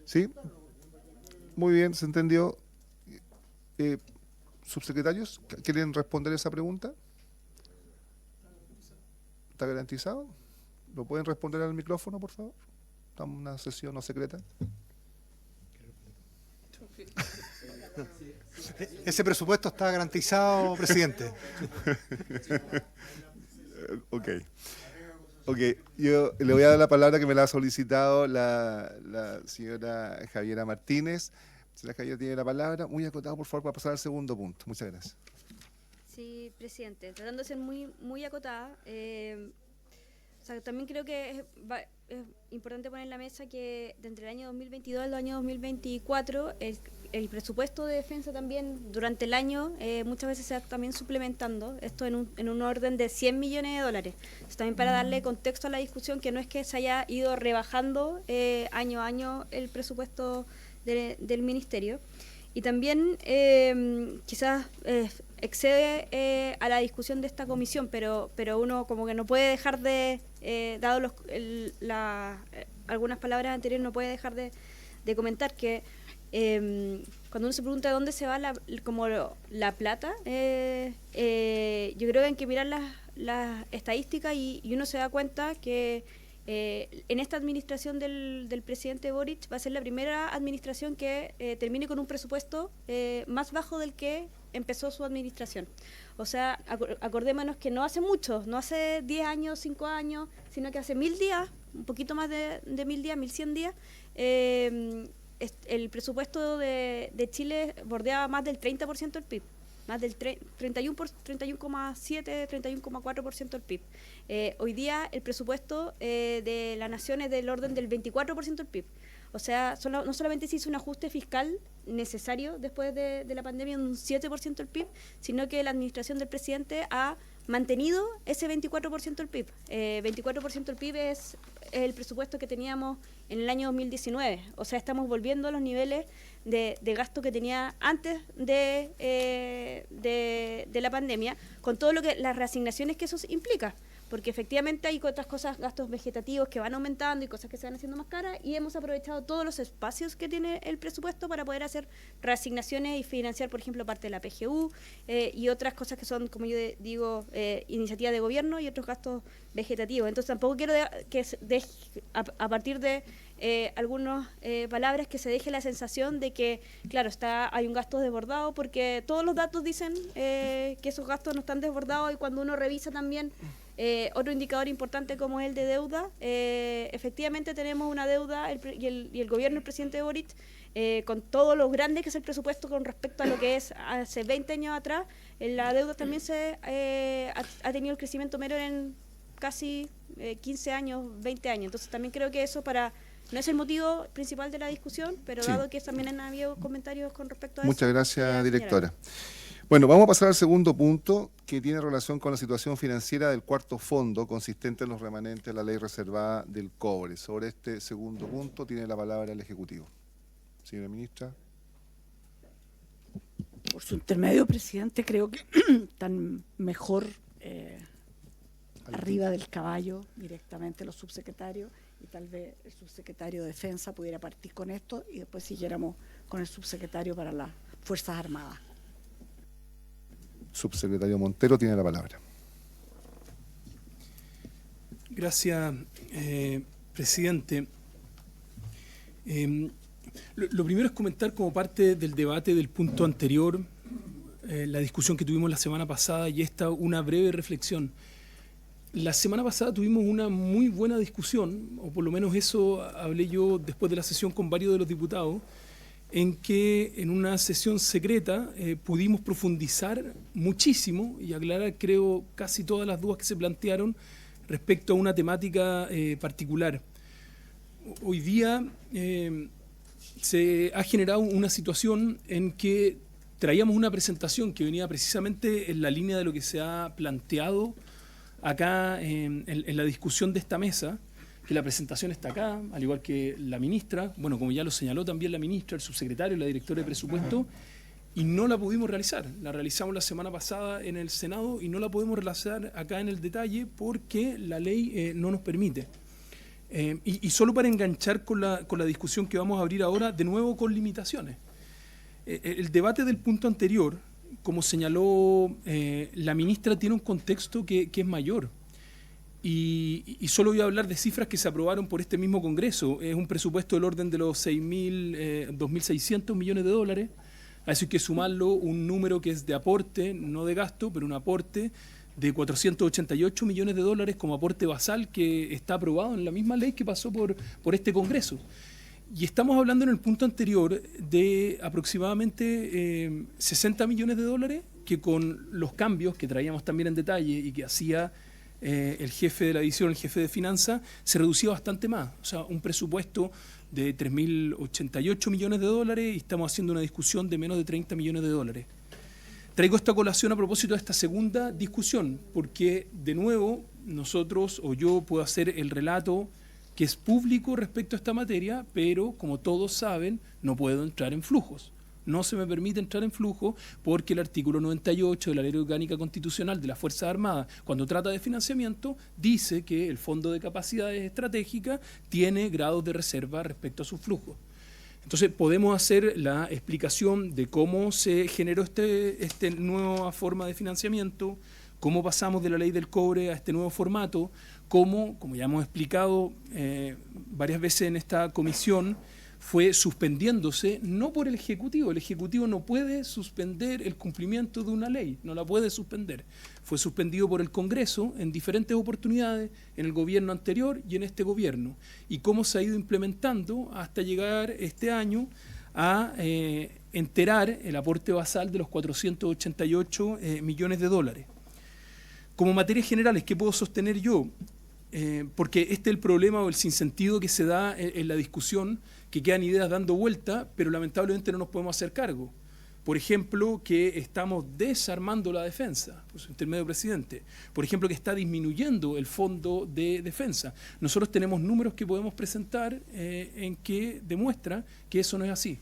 Sí, muy bien, se entendió. Subsecretarios, ¿quieren responder esa pregunta? ¿Está garantizado? ¿Lo pueden responder al micrófono, por favor? Estamos en una sesión no secreta. Ese presupuesto está garantizado, presidente. Ok, yo le voy a dar la palabra que me la ha solicitado la señora Javiera Martínez. Señora Javiera tiene la palabra. Muy acotado, por favor, para pasar al segundo punto. Muchas gracias. Sí, presidente. Tratando de ser muy acotada, o sea, también creo que es importante poner en la mesa que de entre el año 2022 al año 2024 el presupuesto de defensa también durante el año muchas veces se va también suplementando, esto en un orden de 100 millones de dólares. Entonces, también para darle contexto a la discusión, que no es que se haya ido rebajando año a año el presupuesto del ministerio. Y también quizás excede a la discusión de esta comisión, pero uno como que no puede dejar de, dado algunas palabras anteriores, no puede dejar de comentar que cuando uno se pregunta de dónde se va la plata, yo creo que hay que mirar las estadísticas y uno se da cuenta que en esta administración del presidente Boric va a ser la primera administración que termine con un presupuesto más bajo del que empezó su administración. O sea, acordémonos que no hace mucho, no hace 10 años, 5 años, sino que hace 1000 días, un poquito más de 1000 días, 1100 días, el presupuesto de Chile bordeaba más del 30% del PIB. Más del 31,7, 31,4% del PIB. Hoy día el presupuesto de la nación es del orden del 24% del PIB. O sea, no solamente se hizo un ajuste fiscal necesario después de la pandemia en un 7% del PIB, sino que la administración del presidente ha mantenido ese 24% del PIB. 24% del PIB es el presupuesto que teníamos en el año 2019. O sea, estamos volviendo a los niveles de gasto que tenía antes de la pandemia, con todo lo que las reasignaciones que eso implica. Porque efectivamente hay otras cosas, gastos vegetativos que van aumentando y cosas que se van haciendo más caras, y hemos aprovechado todos los espacios que tiene el presupuesto para poder hacer reasignaciones y financiar, por ejemplo, parte de la PGU y otras cosas que son, como yo digo, iniciativas de gobierno y otros gastos vegetativos. Entonces tampoco quiero que a partir de algunas palabras que se deje la sensación de que, claro, hay un gasto desbordado, porque todos los datos dicen que esos gastos no están desbordados, y cuando uno revisa también otro indicador importante como es el de deuda, efectivamente tenemos una deuda y el gobierno del presidente Boric, con todo lo grande que es el presupuesto con respecto a lo que es hace 20 años atrás, la deuda también ha tenido el crecimiento menor en casi 15 años, 20 años. Entonces también creo que eso no es el motivo principal de la discusión, pero sí, dado que también han habido comentarios con respecto a eso. Muchas gracias, directora. Bueno, vamos a pasar al segundo punto, que tiene relación con la situación financiera del cuarto fondo, consistente en los remanentes de la ley reservada del cobre. Sobre este segundo punto tiene la palabra el Ejecutivo. Señora Ministra. Por su intermedio, presidente, creo que están mejor arriba del caballo directamente los subsecretarios, y tal vez el subsecretario de Defensa pudiera partir con esto y después siguiéramos con el subsecretario para las Fuerzas Armadas. Subsecretario Montero tiene la palabra. Gracias, presidente. Lo primero es comentar como parte del debate del punto anterior, la discusión que tuvimos la semana pasada, y una breve reflexión. La semana pasada tuvimos una muy buena discusión, o por lo menos eso hablé yo después de la sesión con varios de los diputados, en que en una sesión secreta pudimos profundizar muchísimo y aclarar, creo, casi todas las dudas que se plantearon respecto a una temática particular. Hoy día se ha generado una situación en que traíamos una presentación que venía precisamente en la línea de lo que se ha planteado acá en la discusión de esta mesa, que la presentación está acá, al igual que la ministra, bueno, como ya lo señaló también la ministra, el subsecretario, la directora de presupuesto, y no la pudimos realizar. La realizamos la semana pasada en el Senado y no la podemos realizar acá en el detalle porque la ley no nos permite. Y solo para enganchar con la discusión que vamos a abrir ahora, de nuevo con limitaciones. El debate del punto anterior, como señaló la ministra, tiene un contexto que es mayor. Y solo voy a hablar de cifras que se aprobaron por este mismo Congreso. Es un presupuesto del orden de los 2.600 millones de dólares. A eso hay que sumarlo un número que es de aporte, no de gasto, pero un aporte de 488 millones de dólares como aporte basal, que está aprobado en la misma ley que pasó por este Congreso. Y estamos hablando en el punto anterior de aproximadamente 60 millones de dólares, que con los cambios que traíamos también en detalle y que hacía el jefe de la división, el jefe de finanzas, se reducía bastante más. O sea, un presupuesto de 3.088 millones de dólares y estamos haciendo una discusión de menos de 30 millones de dólares. Traigo esta colación a propósito de esta segunda discusión, porque de nuevo nosotros o yo puedo hacer el relato que es público respecto a esta materia, pero como todos saben, no puedo entrar en flujos. No se me permite entrar en flujo porque el artículo 98 de la Ley Orgánica Constitucional de las Fuerzas Armadas, cuando trata de financiamiento, dice que el Fondo de Capacidades Estratégicas tiene grados de reserva respecto a sus flujos. Entonces podemos hacer la explicación de cómo se generó esta nueva forma de financiamiento, cómo pasamos de la ley del cobre a este nuevo formato, cómo, como ya hemos explicado varias veces en esta comisión, fue suspendiéndose no por el Ejecutivo no puede suspender el cumplimiento de una ley, no la puede suspender. Fue suspendido por el Congreso en diferentes oportunidades, en el gobierno anterior y en este gobierno. Y cómo se ha ido implementando hasta llegar este año a enterar el aporte basal de los 488 millones de dólares. Como materias generales, ¿qué puedo sostener yo? Porque este es el problema o el sinsentido que se da en la discusión, que quedan ideas dando vuelta, pero lamentablemente no nos podemos hacer cargo. Por ejemplo, que estamos desarmando la defensa, por su intermedio presidente. Por ejemplo, que está disminuyendo el fondo de defensa. Nosotros tenemos números que podemos presentar en que demuestra que eso no es así.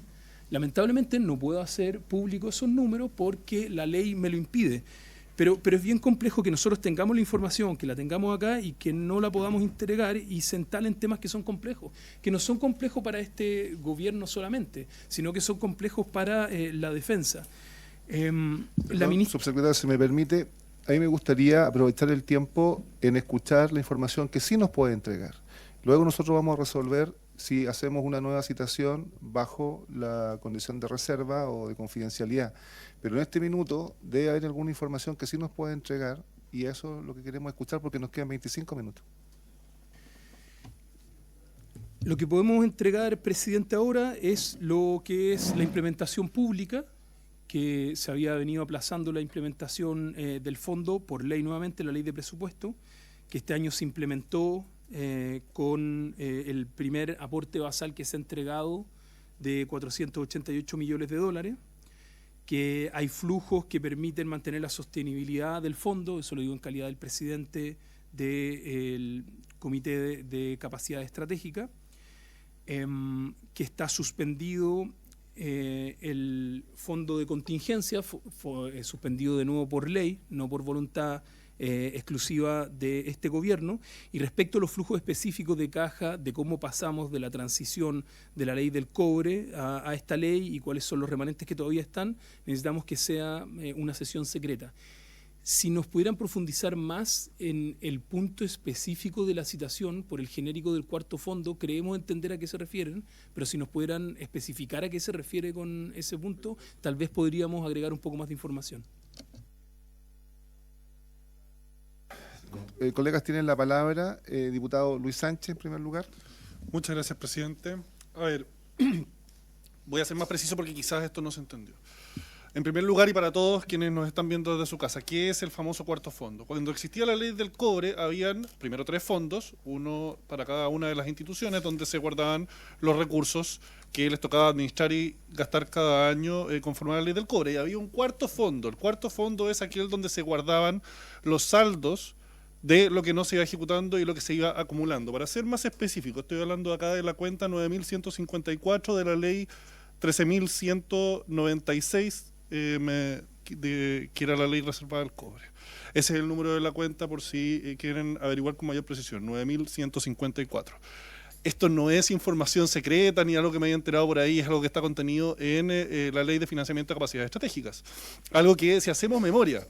Lamentablemente no puedo hacer público esos números porque la ley me lo impide. Pero es bien complejo que nosotros tengamos la información, que la tengamos acá y que no la podamos entregar y sentar en temas que son complejos, que no son complejos para este gobierno solamente, sino que son complejos para la defensa. Subsecretario, si me permite, a mí me gustaría aprovechar el tiempo en escuchar la información que sí nos puede entregar. Luego nosotros vamos a resolver si hacemos una nueva citación bajo la condición de reserva o de confidencialidad. Pero en este minuto debe haber alguna información que sí nos puede entregar y eso es lo que queremos escuchar porque nos quedan 25 minutos. Lo que podemos entregar, presidente, ahora es lo que es la implementación pública, que se había venido aplazando la implementación del fondo por ley nuevamente, la ley de presupuesto, que este año se implementó con el primer aporte basal que se ha entregado de 488 millones de dólares, que hay flujos que permiten mantener la sostenibilidad del fondo, eso lo digo en calidad del presidente del Comité de Capacidad Estratégica, que está suspendido el fondo de contingencia, fue suspendido de nuevo por ley, no por voluntad exclusiva de este gobierno. Y respecto a los flujos específicos de caja, de cómo pasamos de la transición de la ley del cobre a esta ley y cuáles son los remanentes que todavía están, necesitamos que sea una sesión secreta. Si nos pudieran profundizar más en el punto específico de la citación por el genérico del cuarto fondo, creemos entender a qué se refieren, pero si nos pudieran especificar a qué se refiere con ese punto, tal vez podríamos agregar un poco más de información. Colegas, tienen la palabra. Diputado Luis Sánchez, en primer lugar. Muchas gracias, presidente. A ver, voy a ser más preciso porque quizás esto no se entendió. En primer lugar, y para todos quienes nos están viendo desde su casa, ¿qué es el famoso cuarto fondo? Cuando existía la ley del cobre, habían primero 3 fondos, uno para cada una de las instituciones, donde se guardaban los recursos que les tocaba administrar y gastar cada año conforme a la ley del cobre. Y había un cuarto fondo. El cuarto fondo es aquel donde se guardaban los saldos de lo que no se iba ejecutando y lo que se iba acumulando. Para ser más específico, estoy hablando acá de la cuenta 9.154 de la ley 13.196, que era la ley reservada del cobre. Ese es el número de la cuenta por si quieren averiguar con mayor precisión, 9.154. Esto no es información secreta ni algo que me haya enterado por ahí, es algo que está contenido en la Ley de Financiamiento de Capacidades Estratégicas. Algo que, si hacemos memoria,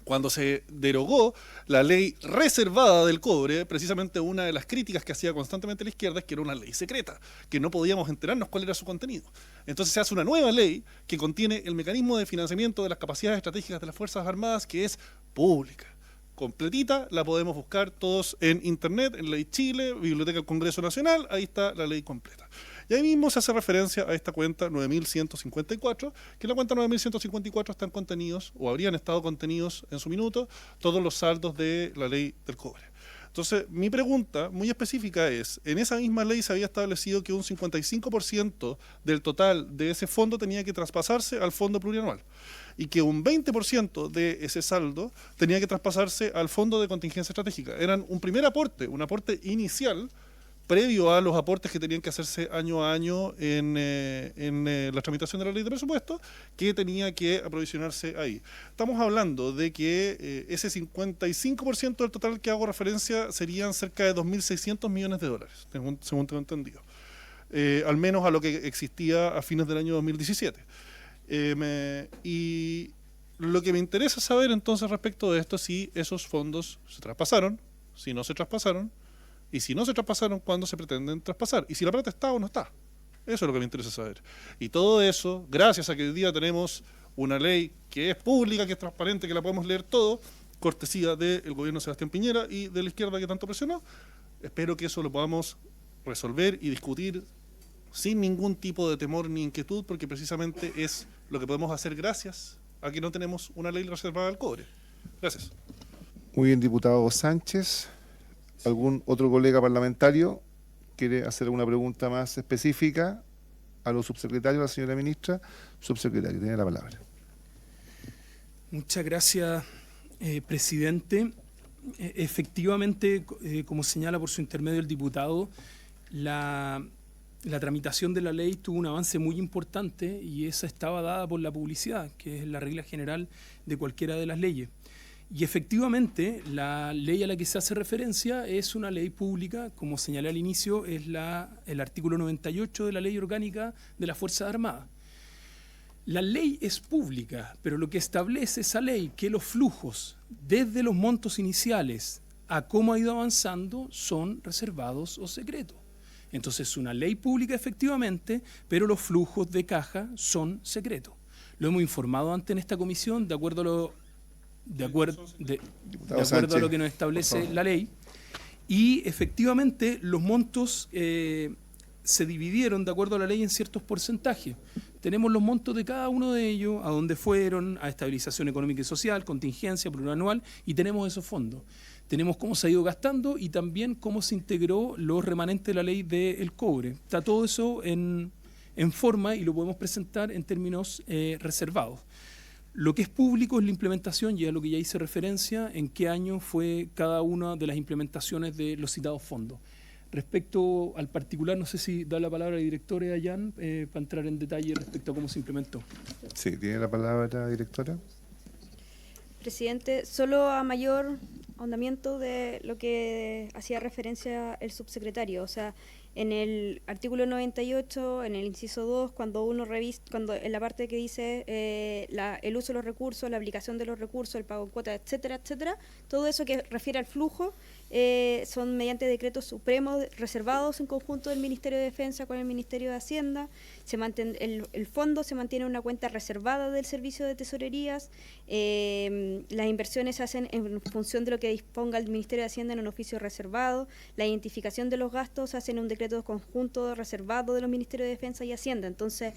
cuando se derogó la ley reservada del cobre, precisamente una de las críticas que hacía constantemente la izquierda es que era una ley secreta, que no podíamos enterarnos cuál era su contenido. Entonces se hace una nueva ley que contiene el mecanismo de financiamiento de las capacidades estratégicas de las Fuerzas Armadas, que es pública, completita, la podemos buscar todos en internet, en Ley Chile, Biblioteca del Congreso Nacional, ahí está la ley completa. Y ahí mismo se hace referencia a esta cuenta 9.154, que en la cuenta 9.154 están contenidos, o habrían estado contenidos en su minuto, todos los saldos de la ley del cobre. Entonces, mi pregunta muy específica es, en esa misma ley se había establecido que un 55% del total de ese fondo tenía que traspasarse al fondo plurianual y que un 20% de ese saldo tenía que traspasarse al fondo de contingencia estratégica. Eran un primer aporte, un aporte inicial previo a los aportes que tenían que hacerse año a año en la tramitación de la ley de presupuesto, que tenía que aprovisionarse ahí. Estamos hablando de que ese 55% del total que hago referencia serían cerca de 2.600 millones de dólares, según tengo entendido. Al menos a lo que existía a fines del año 2017. Y lo que me interesa saber entonces respecto de esto es si esos fondos se traspasaron, si no se traspasaron, y si no se traspasaron, ¿cuándo se pretenden traspasar? Y si la plata está o no está. Eso es lo que me interesa saber. Y todo eso, gracias a que hoy día tenemos una ley que es pública, que es transparente, que la podemos leer todo, cortesía del gobierno de Sebastián Piñera y de la izquierda que tanto presionó. Espero que eso lo podamos resolver y discutir sin ningún tipo de temor ni inquietud, porque precisamente es lo que podemos hacer gracias a que no tenemos una ley reservada al cobre. Gracias. Muy bien, diputado Sánchez. ¿Algún otro colega parlamentario quiere hacer alguna pregunta más específica a los subsecretarios, a la señora ministra? Subsecretario, tiene la palabra. Muchas gracias, presidente. Efectivamente, como señala por su intermedio el diputado, la tramitación de la ley tuvo un avance muy importante y esa estaba dada por la publicidad, que es la regla general de cualquiera de las leyes. Y efectivamente, la ley a la que se hace referencia es una ley pública, como señalé al inicio, es el artículo 98 de la Ley Orgánica de las Fuerzas Armadas. La ley es pública, pero lo que establece esa ley, que los flujos desde los montos iniciales a cómo ha ido avanzando son reservados o secretos. Entonces, es una ley pública efectivamente, pero los flujos de caja son secretos. Lo hemos informado antes en esta comisión, de acuerdo a lo que nos establece la ley, y efectivamente los montos se dividieron de acuerdo a la ley en ciertos porcentajes. Tenemos los montos de cada uno de ellos, a dónde fueron, a estabilización económica y social, contingencia, plurianual, y tenemos esos fondos. Tenemos cómo se ha ido gastando y también cómo se integró los remanentes de la ley del cobre. Está todo eso en forma y lo podemos presentar en términos reservados. Lo que es público es la implementación, y a lo que ya hice referencia, en qué año fue cada una de las implementaciones de los citados fondos. Respecto al particular, no sé si da la palabra al director Ayán para entrar en detalle respecto a cómo se implementó. Sí, tiene la palabra, directora. Presidente, solo a mayor ahondamiento de lo que hacía referencia el subsecretario, o sea, en el artículo 98, en el inciso 2, cuando uno revisa, cuando en la parte que dice el uso de los recursos, la aplicación de los recursos, el pago en cuotas, etcétera, etcétera, todo eso que refiere al flujo son mediante decretos supremos reservados en conjunto del Ministerio de Defensa con el Ministerio de Hacienda. El fondo se mantiene en una cuenta reservada del Servicio de Tesorerías. Las inversiones se hacen en función de lo que disponga el Ministerio de Hacienda en un oficio reservado. La identificación de los gastos se hace en un decreto conjunto reservado de los Ministerios de Defensa y Hacienda. Entonces,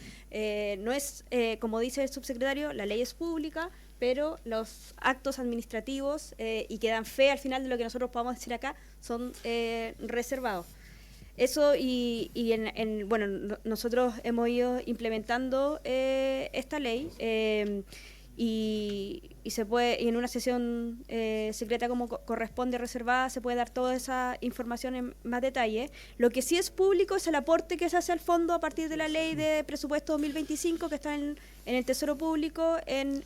no es, como dice el subsecretario, la ley es pública, pero los actos administrativos y que dan fe al final de lo que nosotros podamos decir acá son reservados. Eso bueno, nosotros hemos ido implementando esta ley y se puede, y en una sesión secreta como corresponde reservada, se puede dar toda esa información en más detalle. Lo que sí es público es el aporte que se hace al fondo a partir de la ley de presupuesto 2025, que está en el Tesoro Público, en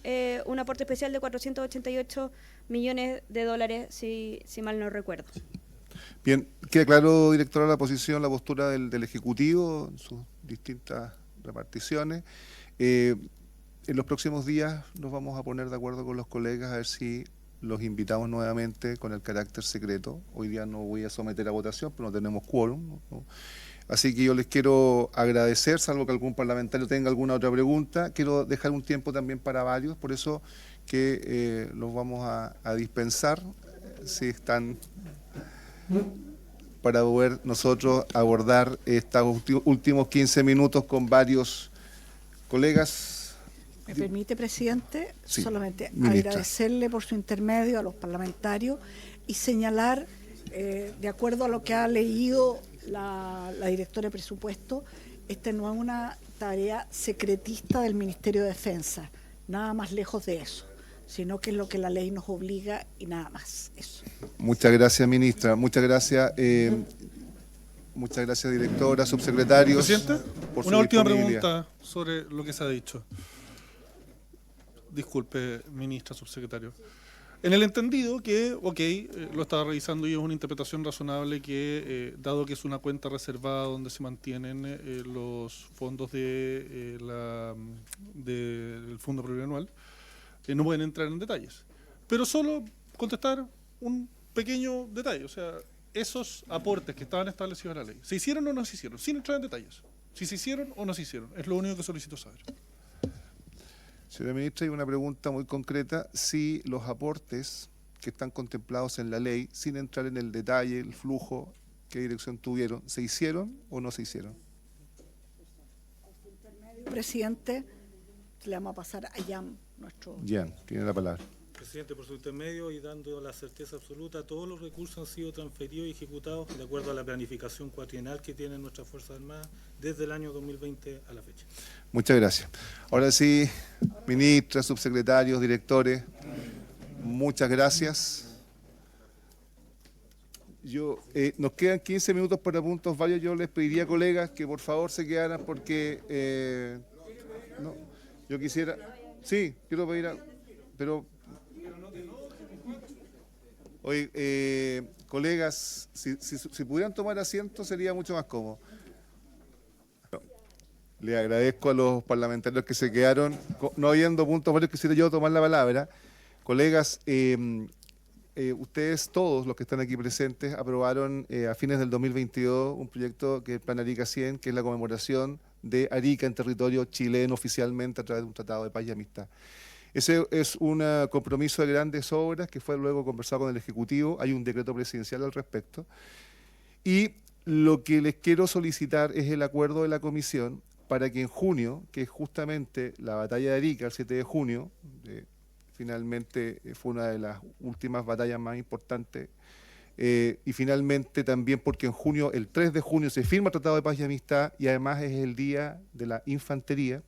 un aporte especial de 488 millones de dólares, si mal no recuerdo. Bien, queda claro, directora, la posición, la postura del Ejecutivo en sus distintas reparticiones. En los próximos días nos vamos a poner de acuerdo con los colegas a ver si los invitamos nuevamente con el carácter secreto. Hoy día no voy a someter a votación, pero no tenemos quórum, ¿no? Así que yo les quiero agradecer, salvo que algún parlamentario tenga alguna otra pregunta. Quiero dejar un tiempo también para varios, por eso que los vamos a dispensar, si están para poder nosotros abordar estos últimos 15 minutos con varios colegas. ¿Me permite, presidente? Sí, solamente ministra. agradecerle por su intermedio a los parlamentarios y señalar, de acuerdo a lo que ha leído la directora de presupuesto, esta no es una tarea secretista del Ministerio de Defensa, nada más lejos de eso, sino que es lo que la ley nos obliga y nada más. Eso. Muchas gracias, ministra. Muchas gracias, directora, subsecretarios. Presidente, por su una última disponibilidad. pregunta sobre lo que se ha dicho. Disculpe, ministra, subsecretario. En el entendido que, lo estaba revisando y es una interpretación razonable que, dado que es una cuenta reservada donde se mantienen los fondos del Fondo Plurianual, no pueden entrar en detalles. Pero solo contestar un pequeño detalle, o sea, esos aportes que estaban establecidos en la ley, ¿se hicieron o no se hicieron? Sin entrar en detalles. Si se hicieron o no se hicieron, es lo único que solicito saber. Señora ministra, hay una pregunta muy concreta. Si los aportes que están contemplados en la ley, sin entrar en el detalle, el flujo, qué dirección tuvieron, ¿se hicieron o no se hicieron? Presidente, le vamos a pasar a Jan, nuestro... Jan, tiene la palabra. Presidente, por su intermedio y dando la certeza absoluta, todos los recursos han sido transferidos y ejecutados de acuerdo a la planificación cuatrienal que tienen nuestras Fuerzas Armadas desde el año 2020 a la fecha. Muchas gracias. Ahora sí, ministras, subsecretarios, directores, muchas gracias. Nos quedan 15 minutos para puntos varios. Yo les pediría, colegas, que por favor se quedaran porque yo quisiera... Sí, quiero pedir pero... Oye, colegas, si pudieran tomar asiento sería mucho más cómodo. Le agradezco a los parlamentarios que se quedaron, no habiendo puntos varios, quisiera yo tomar la palabra. Colegas, ustedes todos los que están aquí presentes aprobaron a fines del 2022 un proyecto que es el Plan Arica 100, que es la conmemoración de Arica en territorio chileno oficialmente a través de un tratado de paz y amistad. Ese es un compromiso de grandes obras que fue luego conversado con el Ejecutivo, hay un decreto presidencial al respecto. Y lo que les quiero solicitar es el acuerdo de la Comisión para que en junio, que es justamente la batalla de Arica, el 7 de junio, finalmente fue una de las últimas batallas más importantes, y finalmente también porque en junio, el 3 de junio, se firma el Tratado de Paz y Amistad y además es el Día de la Infantería,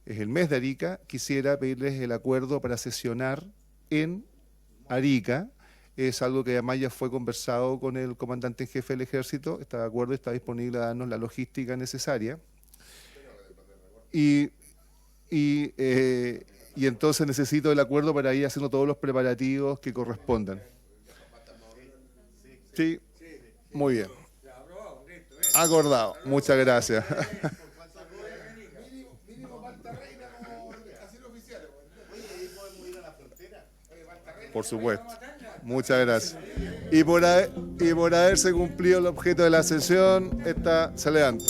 es el mes de Arica, quisiera pedirles el acuerdo para sesionar en Arica. Es algo que además ya fue conversado con el comandante en jefe del Ejército, está de acuerdo, está disponible a darnos la logística necesaria. Y entonces necesito el acuerdo para ir haciendo todos los preparativos que correspondan. Sí, muy bien. Acordado, muchas gracias. Por supuesto. Muchas gracias. Y por haberse cumplido el objeto de la sesión, esta se levanta.